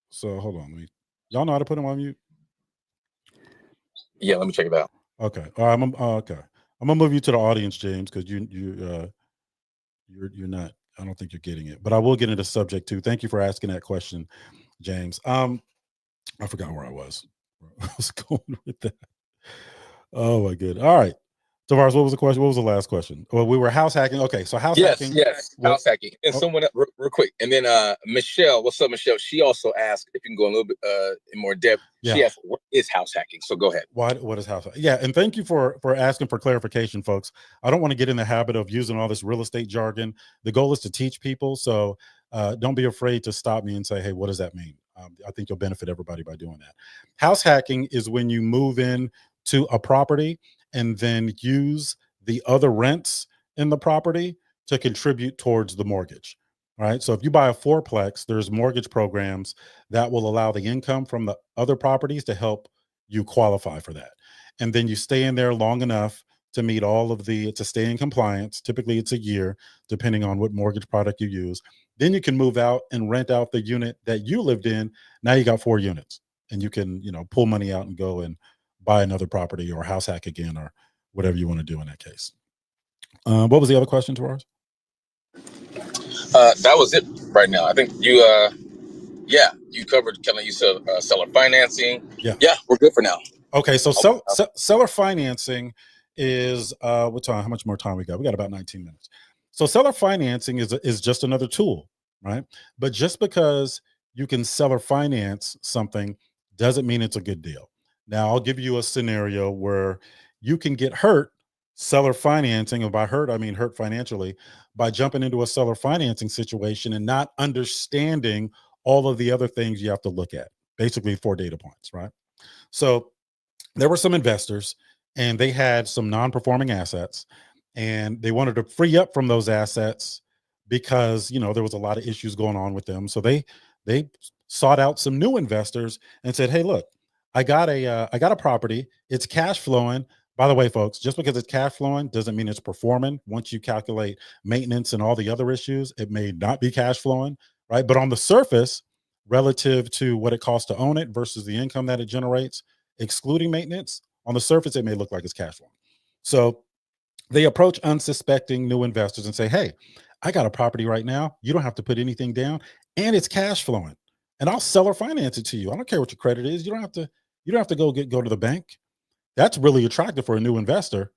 So hold on. Y'all know how to put him on mute? Yeah, let me check it out. Okay. All right. Okay. I'm gonna move you to the audience, James, because you're not. I don't think you're getting it, but I will get into subject 2. Thank you for asking that question, James. I forgot where I was. I was going with that. Oh my good. All right. Tavares, what was the question? What was the last question? Well, we were house hacking. Okay, so house hacking. Yes, house hacking. And someone real quick, and then Michelle, what's up, Michelle? She also asked if you can go a little bit in more depth. Yeah. She asked, what is house hacking? So go ahead. What is house hacking? Yeah, and thank you for asking for clarification, folks. I don't want to get in the habit of using all this real estate jargon. The goal is to teach people, so don't be afraid to stop me and say, hey, what does that mean? I think you'll benefit everybody by doing that. House hacking is when you move in to a property and then use the other rents in the property to contribute towards the mortgage. Right. So if you buy a fourplex, there's mortgage programs that will allow the income from the other properties to help you qualify for that. And then you stay in there long enough to meet to stay in compliance. Typically it's a year, depending on what mortgage product you use. Then you can move out and rent out the unit that you lived in. Now you got 4 units and you can, pull money out and go and buy another property or house hack again or whatever you want to do in that case. What was the other question, Tavares? That was it right now. I think you you covered kind of you said seller financing. Yeah, we're good for now. Okay, so seller financing is what time? How much more time we got? We got about 19 minutes. So seller financing is just another tool, right? But just because you can seller finance something doesn't mean it's a good deal. Now, I'll give you a scenario where you can get hurt seller financing, and by hurt, I mean hurt financially, by jumping into a seller financing situation and not understanding all of the other things you have to look at. Basically, 4 data points, right? So there were some investors and they had some non-performing assets and they wanted to free up from those assets because there was a lot of issues going on with them. So they sought out some new investors and said, hey, look, I got a property, it's cash flowing. By the way, folks, just because it's cash flowing doesn't mean it's performing. Once you calculate maintenance and all the other issues, it may not be cash flowing, right? But on the surface, relative to what it costs to own it versus the income that it generates, excluding maintenance, on the surface, it may look like it's cash flowing. So they approach unsuspecting new investors and say, hey, I got a property right now. You don't have to put anything down and it's cash flowing and I'll seller finance it to you. I don't care what your credit is. You don't have to go to the bank. That's really attractive for a new investor.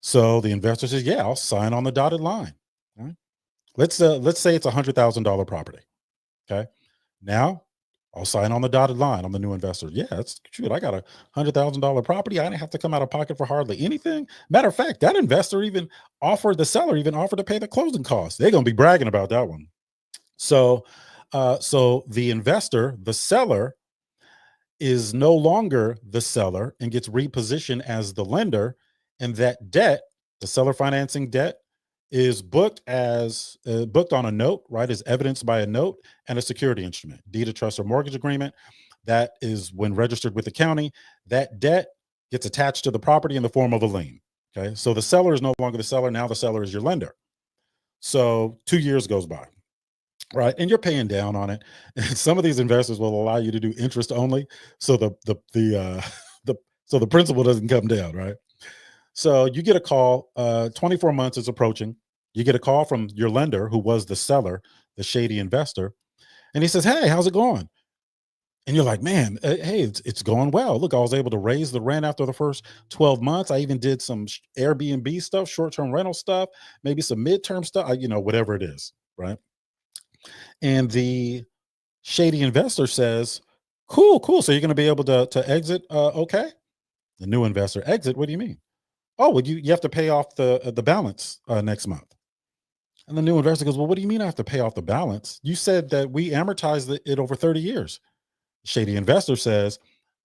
So the investor says, yeah, I'll sign on the dotted line. Right? Let's say it's $100,000 property. Okay. Now I'll sign on the dotted line. I'm the new investor. Yeah, that's true. I got a $100,000 property. I didn't have to come out of pocket for hardly anything. Matter of fact, that investor the seller offered to pay the closing costs. They're going to be bragging about that one. So the investor, the seller, is no longer the seller and gets repositioned as the lender, and that debt, the seller financing debt, is booked on a note, right? Is evidenced by a note and a security instrument, deed of trust or mortgage agreement. That is when registered with the county. That debt gets attached to the property in the form of a lien. Okay, so the seller is no longer the seller. Now the seller is your lender. So 2 years goes by, right? And you're paying down on it. And some of these investors will allow you to do interest only, so the principal doesn't come down, right? So you get a call, 24 months is approaching. You get a call from your lender who was the seller, the shady investor. And he says, hey, how's it going? And you're like, man, hey, it's going well. Look, I was able to raise the rent after the first 12 months. I even did some Airbnb stuff, short-term rental stuff, maybe some midterm stuff, whatever it is, right? And the shady investor says, cool. So you're going to be able to exit. Okay. The new investor, exit. What do you mean? Oh, well, you have to pay off the balance next month. And the new investor goes, well, what do you mean I have to pay off the balance? You said that we amortized it over 30 years. Shady investor says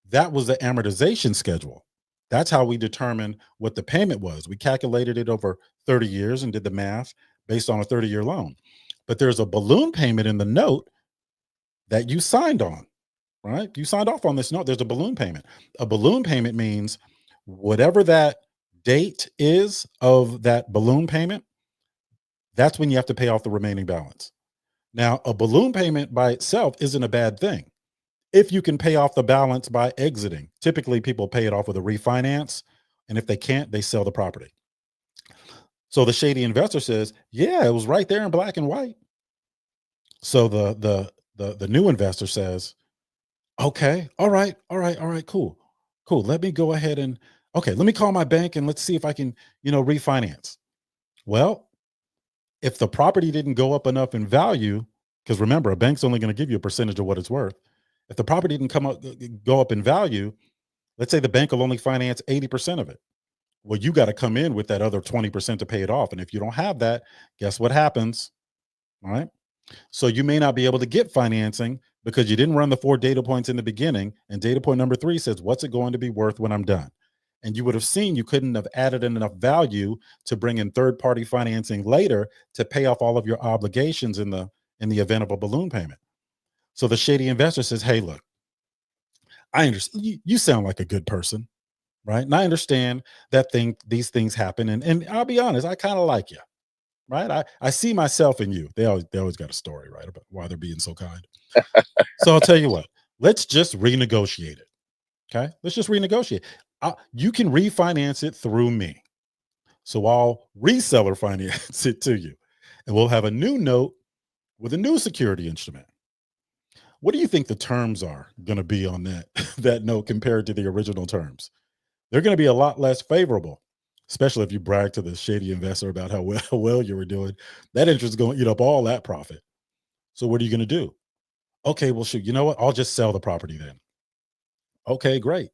that was the amortization schedule. That's how we determined what the payment was. We calculated it over 30 years and did the math based on a 30-year loan. But there's a balloon payment in the note that you signed on, right? You signed off on this note. There's a balloon payment. A balloon payment means whatever that date is of that balloon payment, that's when you have to pay off the remaining balance. Now, a balloon payment by itself isn't a bad thing if you can pay off the balance by exiting. Typically, people pay it off with a refinance, and if they can't, they sell the property. So the shady investor says, yeah, it was right there in black and white. So the new investor says, okay, all right, cool. Let me go ahead and let me call my bank and let's see if I can, refinance. Well, if the property didn't go up enough in value, because remember, a bank's only going to give you a percentage of what it's worth. If the property didn't go up in value, let's say the bank will only finance 80% of it. Well, you got to come in with that other 20% to pay it off. And if you don't have that, guess what happens? All right. So you may not be able to get financing because you didn't run the 4 data points in the beginning. And data point number 3 says, what's it going to be worth when I'm done? And you would have seen you couldn't have added enough value to bring in third-party financing later to pay off all of your obligations in the event of a balloon payment. So the shady investor says, hey, look, I understand you sound like a good person, right? And I understand that these things happen. And I'll be honest, I kind of like you, right? I see myself in you. They always got a story, right, about why they're being so kind. So I'll tell you what, let's just renegotiate it. Okay. Let's just renegotiate. You can refinance it through me. So I'll reseller finance it to you, and we'll have a new note with a new security instrument. What do you think the terms are going to be on that, that note compared to the original terms? They're going to be a lot less favorable, especially if you brag to the shady investor about how well you were doing. That interest is going to eat up all that profit. So what are you going to do? Okay, well, shoot, you know what? I'll just sell the property then. Okay, great.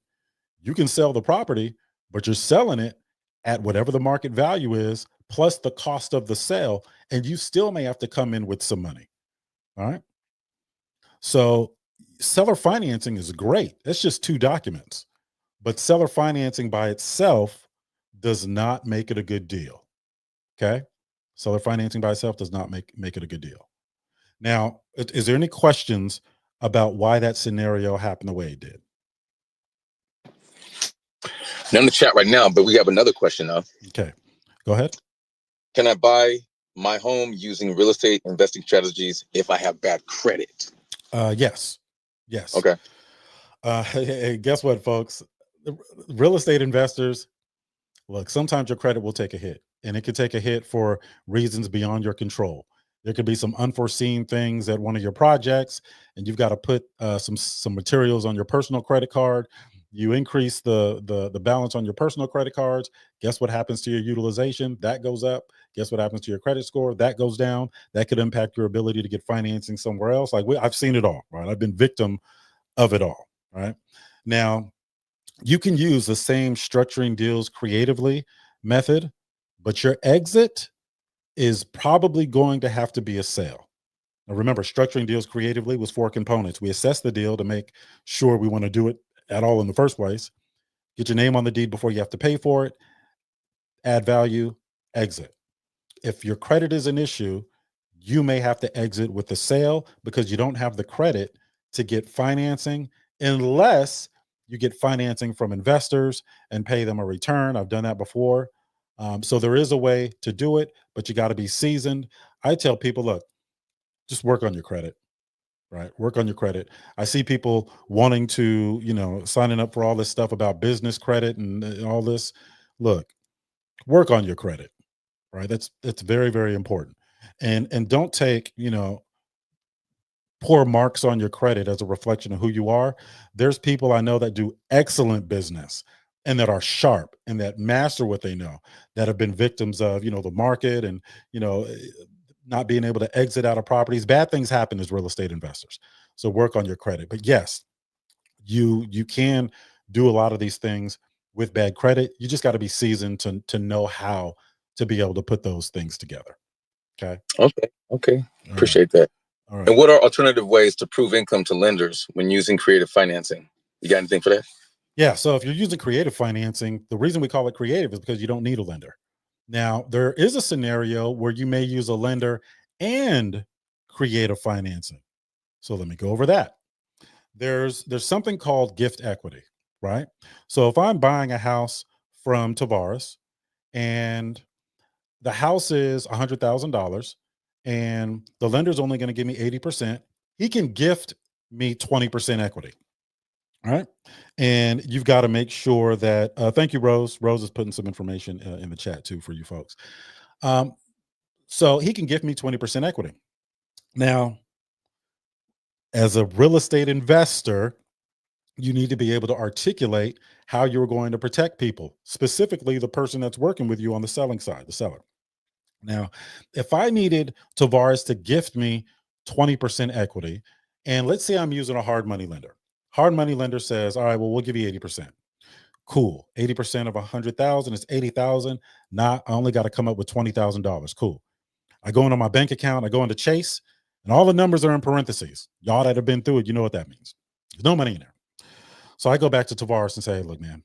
You can sell the property, but you're selling it at whatever the market value is, plus the cost of the sale, and you still may have to come in with some money. All right. So seller financing is great. That's just 2 documents. But seller financing by itself does not make it a good deal. Okay. Seller financing by itself does not make it a good deal. Now, is there any questions about why that scenario happened the way it did? None in the chat right now, but we have another question now. Okay. Go ahead. Can I buy my home using real estate investing strategies if I have bad credit? Yes. Okay. Hey, guess what, folks? The real estate investors, look, sometimes your credit will take a hit, and it could take a hit for reasons beyond your control. There could be some unforeseen things at one of your projects, and you've got to put some materials on your personal credit card. You increase the balance on your personal credit cards. Guess what happens to your utilization? That goes up. Guess what happens to your credit score? That goes down. That could impact your ability to get financing somewhere else. Like I've seen it all, right? I've been victim of it all, right? Now, you can use the same structuring deals creatively method, but your exit is probably going to have to be a sale. Now, remember, structuring deals creatively was 4 components. We assess the deal to make sure we want to do it at all in the first place. Get your name on the deed before you have to pay for it. Add value, exit. If your credit is an issue, you may have to exit with the sale because you don't have the credit to get financing unless you get financing from investors and pay them a return. I've done that before. So there is a way to do it, but you got to be seasoned. I tell people, look, just work on your credit, right? Work on your credit. I see people wanting to, signing up for all this stuff about business credit and all this. Look, work on your credit, right? That's very, very important. And don't take, poor marks on your credit as a reflection of who you are. There's people I know that do excellent business and that are sharp and that master what they know, that have been victims of, the market and, not being able to exit out of properties. Bad things happen as real estate investors. So work on your credit. But yes, you can do a lot of these things with bad credit. You just got to be seasoned to know how to be able to put those things together. Okay. Okay. Appreciate that. All right. And what are alternative ways to prove income to lenders when using creative financing? You got anything for that? Yeah. So if you're using creative financing, the reason we call it creative is because you don't need a lender. Now, there is a scenario where you may use a lender and creative financing. So let me go over that. There's something called gift equity, right? So if I'm buying a house from Tavares and the house is $100,000 and the lender's only going to give me 80%, he can gift me 20% equity. All right. And you've got to make sure that, thank you, Rose. Rose is putting some information in the chat too for you folks. So he can give me 20% equity. Now, as a real estate investor, you need to be able to articulate how you're going to protect people, specifically the person that's working with you on the selling side, the seller. Now, if I needed Tavares to gift me 20% equity, and let's say I'm using a hard money lender. Hard money lender says, all right, well, we'll give you 80%. Cool. 80% of 100,000 is 80,000. Nah, I only got to come up with $20,000. Cool. I go into my bank account, I go into Chase, and all the numbers are in parentheses. Y'all that have been through it, you know what that means. There's no money in there. So I go back to Tavares and say, look, man,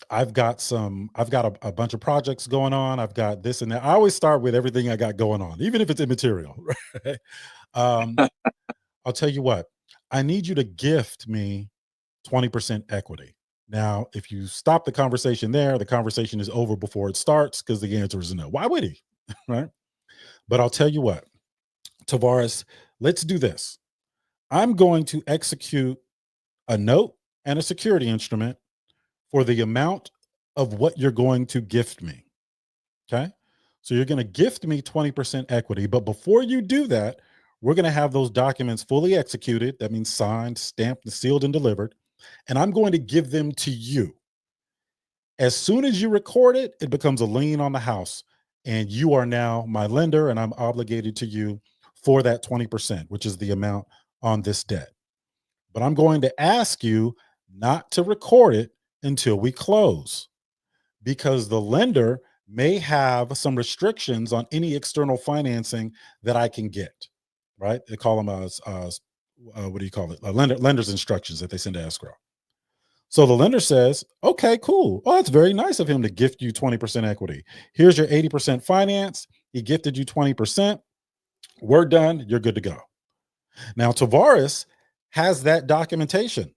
I've got a bunch of projects going on. I've got this and that. I always start with everything I got going on, even if it's immaterial. Right? I'll tell you what, I need you to gift me 20% equity. Now, if you stop the conversation there, the conversation is over before it starts because the answer is no. Why would he? Right? But I'll tell you what, Tavares, let's do this. I'm going to execute a note and a security instrument for the amount of what you're going to gift me. Okay. So you're going to gift me 20% equity. But before you do that, we're going to have those documents fully executed. That means signed, stamped, sealed, and delivered. And I'm going to give them to you. As soon as you record it, it becomes a lien on the house. And you are now my lender, and I'm obligated to you for that 20%, which is the amount on this debt. But I'm going to ask you not to record it until we close, because the lender may have some restrictions on any external financing that I can get, right? They call them what do you call it? Lender's instructions that they send to escrow. So the lender says, okay, cool. Well, that's very nice of him to gift you 20% equity. Here's your 80% finance. He gifted you 20%. We're done. You're good to go. Now, Tavares has that documentation,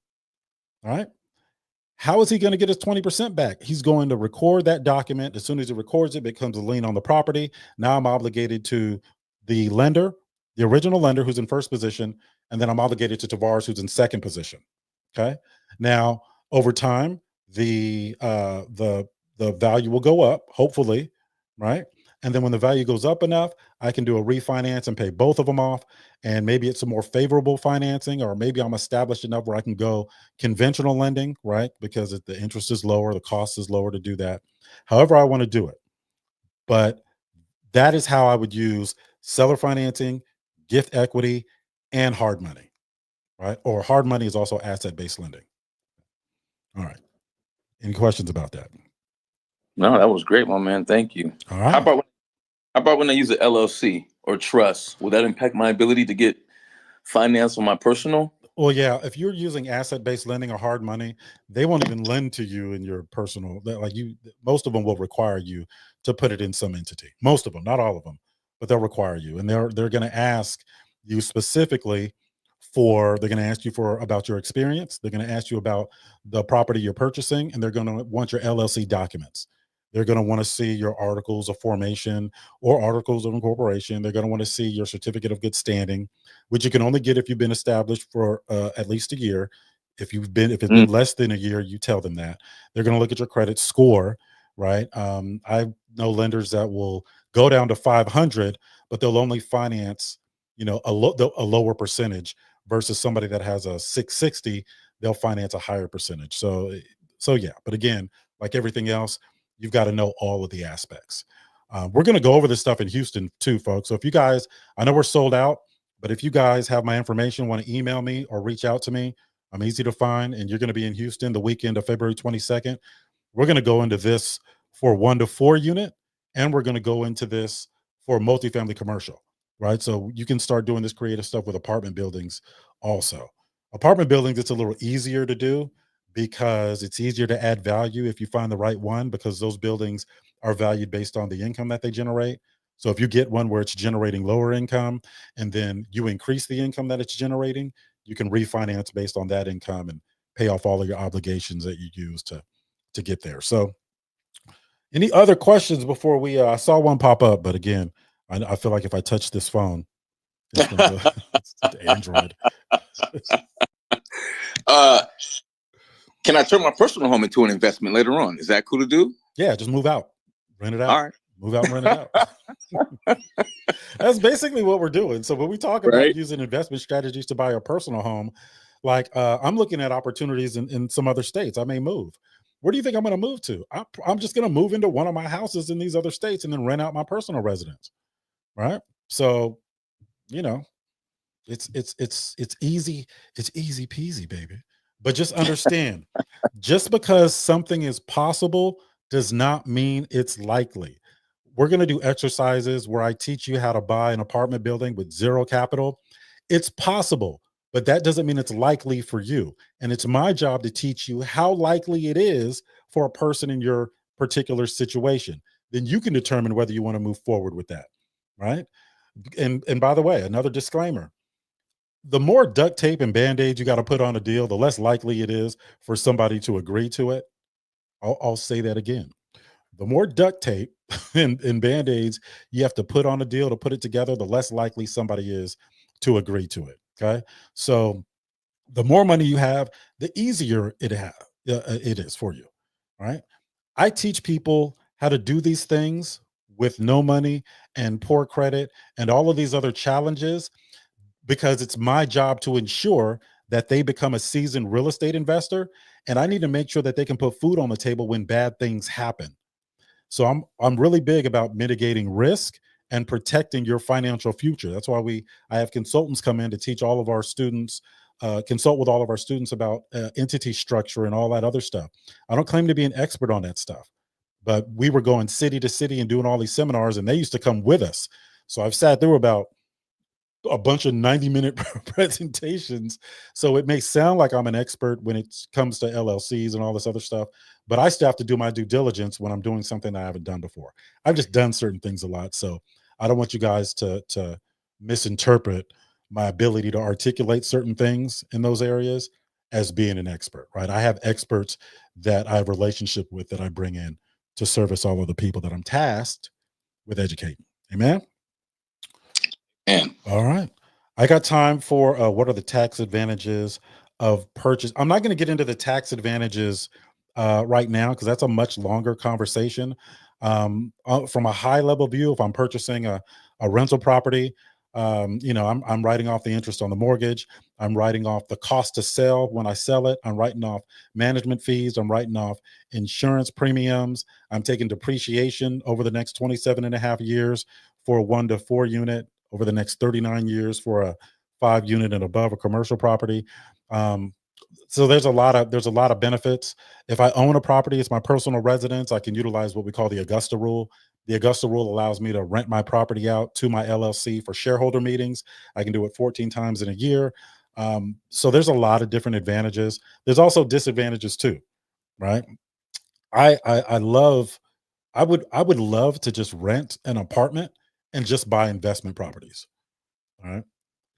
all right? How is he going to get his 20% back? He's going to record that document. As soon as he records it, it becomes a lien on the property. Now I'm obligated to the lender, the original lender who's in first position, and then I'm obligated to Tavares who's in second position. Okay. Now, over time, the value will go up, hopefully, right? And then when the value goes up enough, I can do a refinance and pay both of them off. And maybe it's a more favorable financing, or maybe I'm established enough where I can go conventional lending, right? Because the interest is lower, the cost is lower to do that. However I want to do it. But that is how I would use seller financing, gift equity, and hard money, right? Or hard money is also asset-based lending. All right. Any questions about that? No, that was great, my man. Thank you. All right. How about when I use an LLC or trust? Will that impact my ability to get finance on my personal? Well, yeah. If you're using asset-based lending or hard money, they won't even lend to you in your personal. Most of them will require you to put it in some entity. Most of them, not all of them, but they'll require you, and they're going to ask you specifically they're going to ask you about your experience. They're going to ask you about the property you're purchasing, and they're going to want your LLC documents. They're going to want to see your articles of formation or articles of incorporation. They're going to want to see your certificate of good standing, which you can only get if you've been established for at least a year. If it's been less than a year, you tell them that. They're going to look at your credit score, right? I know lenders that will go down to 500, but they'll only finance, a lower percentage, versus somebody that has a 660, they'll finance a higher percentage. So yeah. But again, like everything else, you've got to know all of the aspects. We're going to go over this stuff in Houston too, folks. So if you guys, I know we're sold out, but if you guys have my information, want to email me or reach out to me, I'm easy to find. And you're going to be in Houston the weekend of February 22nd. We're going to go into this for 1 to 4 unit, and we're going to go into this for multifamily commercial, right? So you can start doing this creative stuff with apartment buildings also. Apartment buildings, it's a little easier to do because it's easier to add value if you find the right one, because those buildings are valued based on the income that they generate. So if you get one where it's generating lower income and then you increase the income that it's generating, you can refinance based on that income and pay off all of your obligations that you use to get there. So any other questions before we, I saw one pop up, but again, I feel like if I touch this phone, it's gonna go, it's Android. Can I turn my personal home into an investment later on? Is that cool to do? Yeah, just move out, rent it out. All right. Move out and rent it out. That's basically what we're doing. So when we talk about using investment strategies to buy a personal home, like I'm looking at opportunities in some other states. I may move. Where do you think I'm going to move to? I'm just going to move into one of my houses in these other states and then rent out my personal residence. Right. So, it's easy. It's easy peasy, baby. But just understand, just because something is possible does not mean it's likely. We're going to do exercises where I teach you how to buy an apartment building with zero capital. It's possible, but that doesn't mean it's likely for you. And it's my job to teach you how likely it is for a person in your particular situation. Then you can determine whether you want to move forward with that, right? And by the way, another disclaimer: the more duct tape and Band-Aids you got to put on a deal, the less likely it is for somebody to agree to it. I'll say that again. The more duct tape and Band-Aids you have to put on a deal to put it together, the less likely somebody is to agree to it. Okay. So the more money you have, the easier it is for you. All right. I teach people how to do these things with no money and poor credit and all of these other challenges, because it's my job to ensure that they become a seasoned real estate investor. And I need to make sure that they can put food on the table when bad things happen. So I'm really big about mitigating risk and protecting your financial future. That's why I have consultants come in to teach all of our students, consult with all of our students about entity structure and all that other stuff. I don't claim to be an expert on that stuff, but we were going city to city and doing all these seminars, and they used to come with us. So I've sat through about a bunch of 90-minute presentations. So it may sound like I'm an expert when it comes to LLCs and all this other stuff, but I still have to do my due diligence when I'm doing something I haven't done before. I've just done certain things a lot. So I don't want you guys to misinterpret my ability to articulate certain things in those areas as being an expert, right? I have experts that I have a relationship with that I bring in to service all of the people that I'm tasked with educating. Amen? And All right. I got time for what are the tax advantages of purchase. I'm not going to get into the tax advantages right now because that's a much longer conversation. From a high level view, if I'm purchasing a rental property, I'm writing off the interest on the mortgage. I'm writing off the cost to sell when I sell it. I'm writing off management fees. I'm writing off insurance premiums. I'm taking depreciation over the next 27 and a half years for a 1 to 4 unit, over the next 39 years for a 5 unit and above a commercial property. So there's a lot of benefits. If I own a property, it's my personal residence, I can utilize what we call the Augusta rule. The Augusta rule allows me to rent my property out to my LLC for shareholder meetings. I can do it 14 times in a year. So there's a lot of different advantages. There's also disadvantages too, right? I would love to just rent an apartment and just buy investment properties. All right.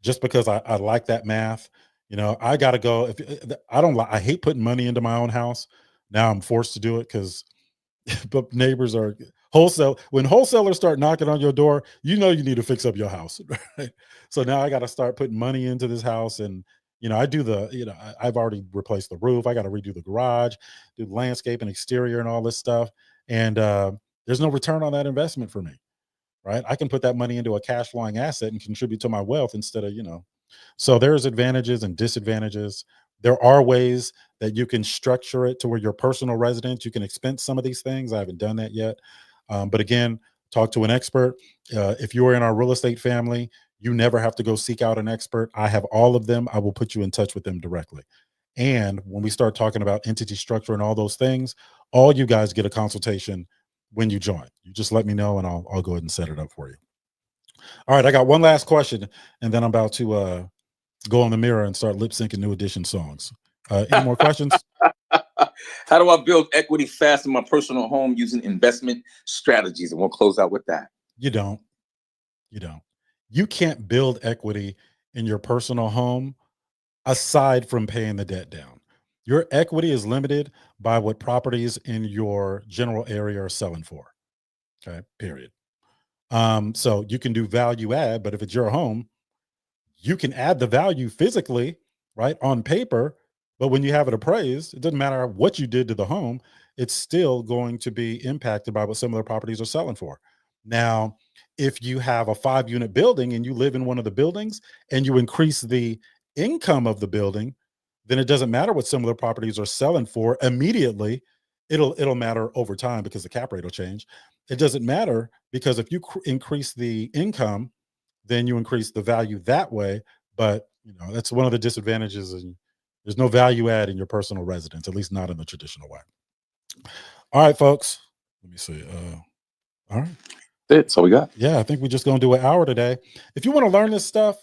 Just because I like that math. I got to go. I hate putting money into my own house. Now I'm forced to do it because but neighbors are wholesale. When wholesalers start knocking on your door, you need to fix up your house. Right? So now I got to start putting money into this house. And, I've already replaced the roof. I got to redo the garage, do the landscape and exterior and all this stuff. And there's no return on that investment for me. Right. I can put that money into a cash flowing asset and contribute to my wealth instead of, so there's advantages and disadvantages. There are ways that you can structure it to where your personal residence, you can expense some of these things. I haven't done that yet. But again, talk to an expert. If you are in our real estate family, you never have to go seek out an expert. I have all of them. I will put you in touch with them directly. And when we start talking about entity structure and all those things, all you guys get a consultation when you join. You just let me know and I'll go ahead and set it up for you. All right, I got one last question, and then I'm about to go in the mirror and start lip syncing New Edition songs. Any more questions? How do I build equity fast in my personal home using investment strategies? And we'll close out with that. You don't. You can't build equity in your personal home aside from paying the debt down. Your equity is limited by what properties in your general area are selling for. Okay, period. So you can do value add, but if it's your home, you can add the value physically, right, on paper, but when you have it appraised, it doesn't matter what you did to the home, it's still going to be impacted by what similar properties are selling for. Now, if you have a 5-unit building and you live in one of the buildings and you increase the income of the building, then it doesn't matter what similar properties are selling for immediately. It'll matter over time because the cap rate will change. It doesn't matter because if you increase the income, then you increase the value that way. But that's one of the disadvantages. And there's no value add in your personal residence, at least not in the traditional way. All right, folks. Let me see. All right. That's all we got. Yeah, I think we're just going to do an hour today. If you want to learn this stuff,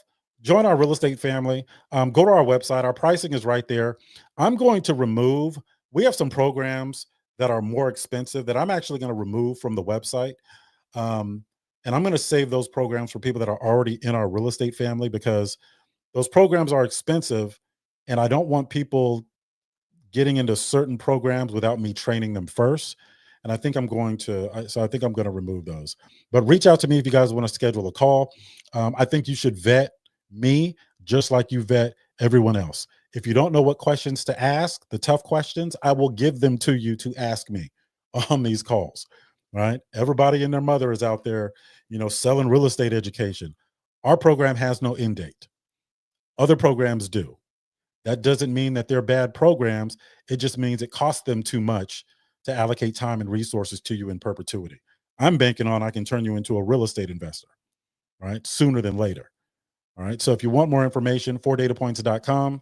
join our real estate family. Go to our website. Our pricing is right there. I'm going to remove. We have some programs that are more expensive that I'm actually going to remove from the website. And I'm going to save those programs for people that are already in our real estate family because those programs are expensive. And I don't want people getting into certain programs without me training them first. And I think I'm going to remove those. But reach out to me if you guys want to schedule a call. I think you should vet me just like you vet everyone else. If you don't know what questions to ask, the tough questions, I will give them to you to ask me on these calls. right? Everybody and their mother is out there, you know, selling real estate education. Our program has no end date. Other programs do. That doesn't mean that they're bad programs. It just means it costs them too much to allocate time and resources to you in perpetuity. I'm banking on I can turn you into a real estate investor, right? Sooner than later. All right. So if you want more information, 4datapoints.com.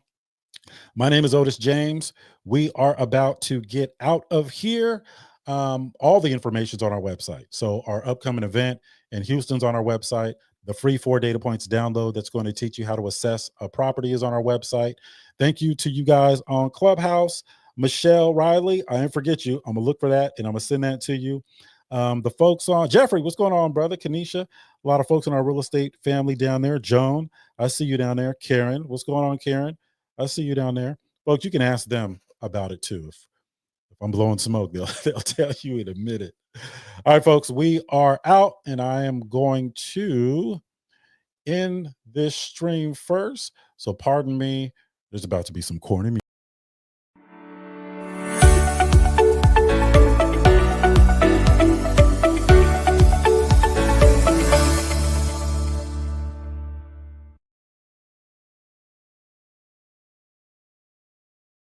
My name is Otis James. We are about to get out of here. All the information's on our website. So our upcoming event in Houston's on our website. The free 4 Data Points download that's going to teach you how to assess a property is on our website. Thank you to you guys on Clubhouse. Michelle Riley, I didn't forget you. I'm going to look for that and I'm going to send that to you. The folks on Jeffrey, what's going on, brother? Kanisha, a lot of folks in our real estate family down there. Joan, I see you down there. Karen, what's going on, Karen? I see you down there. Folks, you can ask them about it too. If I'm blowing smoke, they'll tell you in a minute. All right, folks, we are out, and I am going to end this stream first. So pardon me. There's about to be some corny music.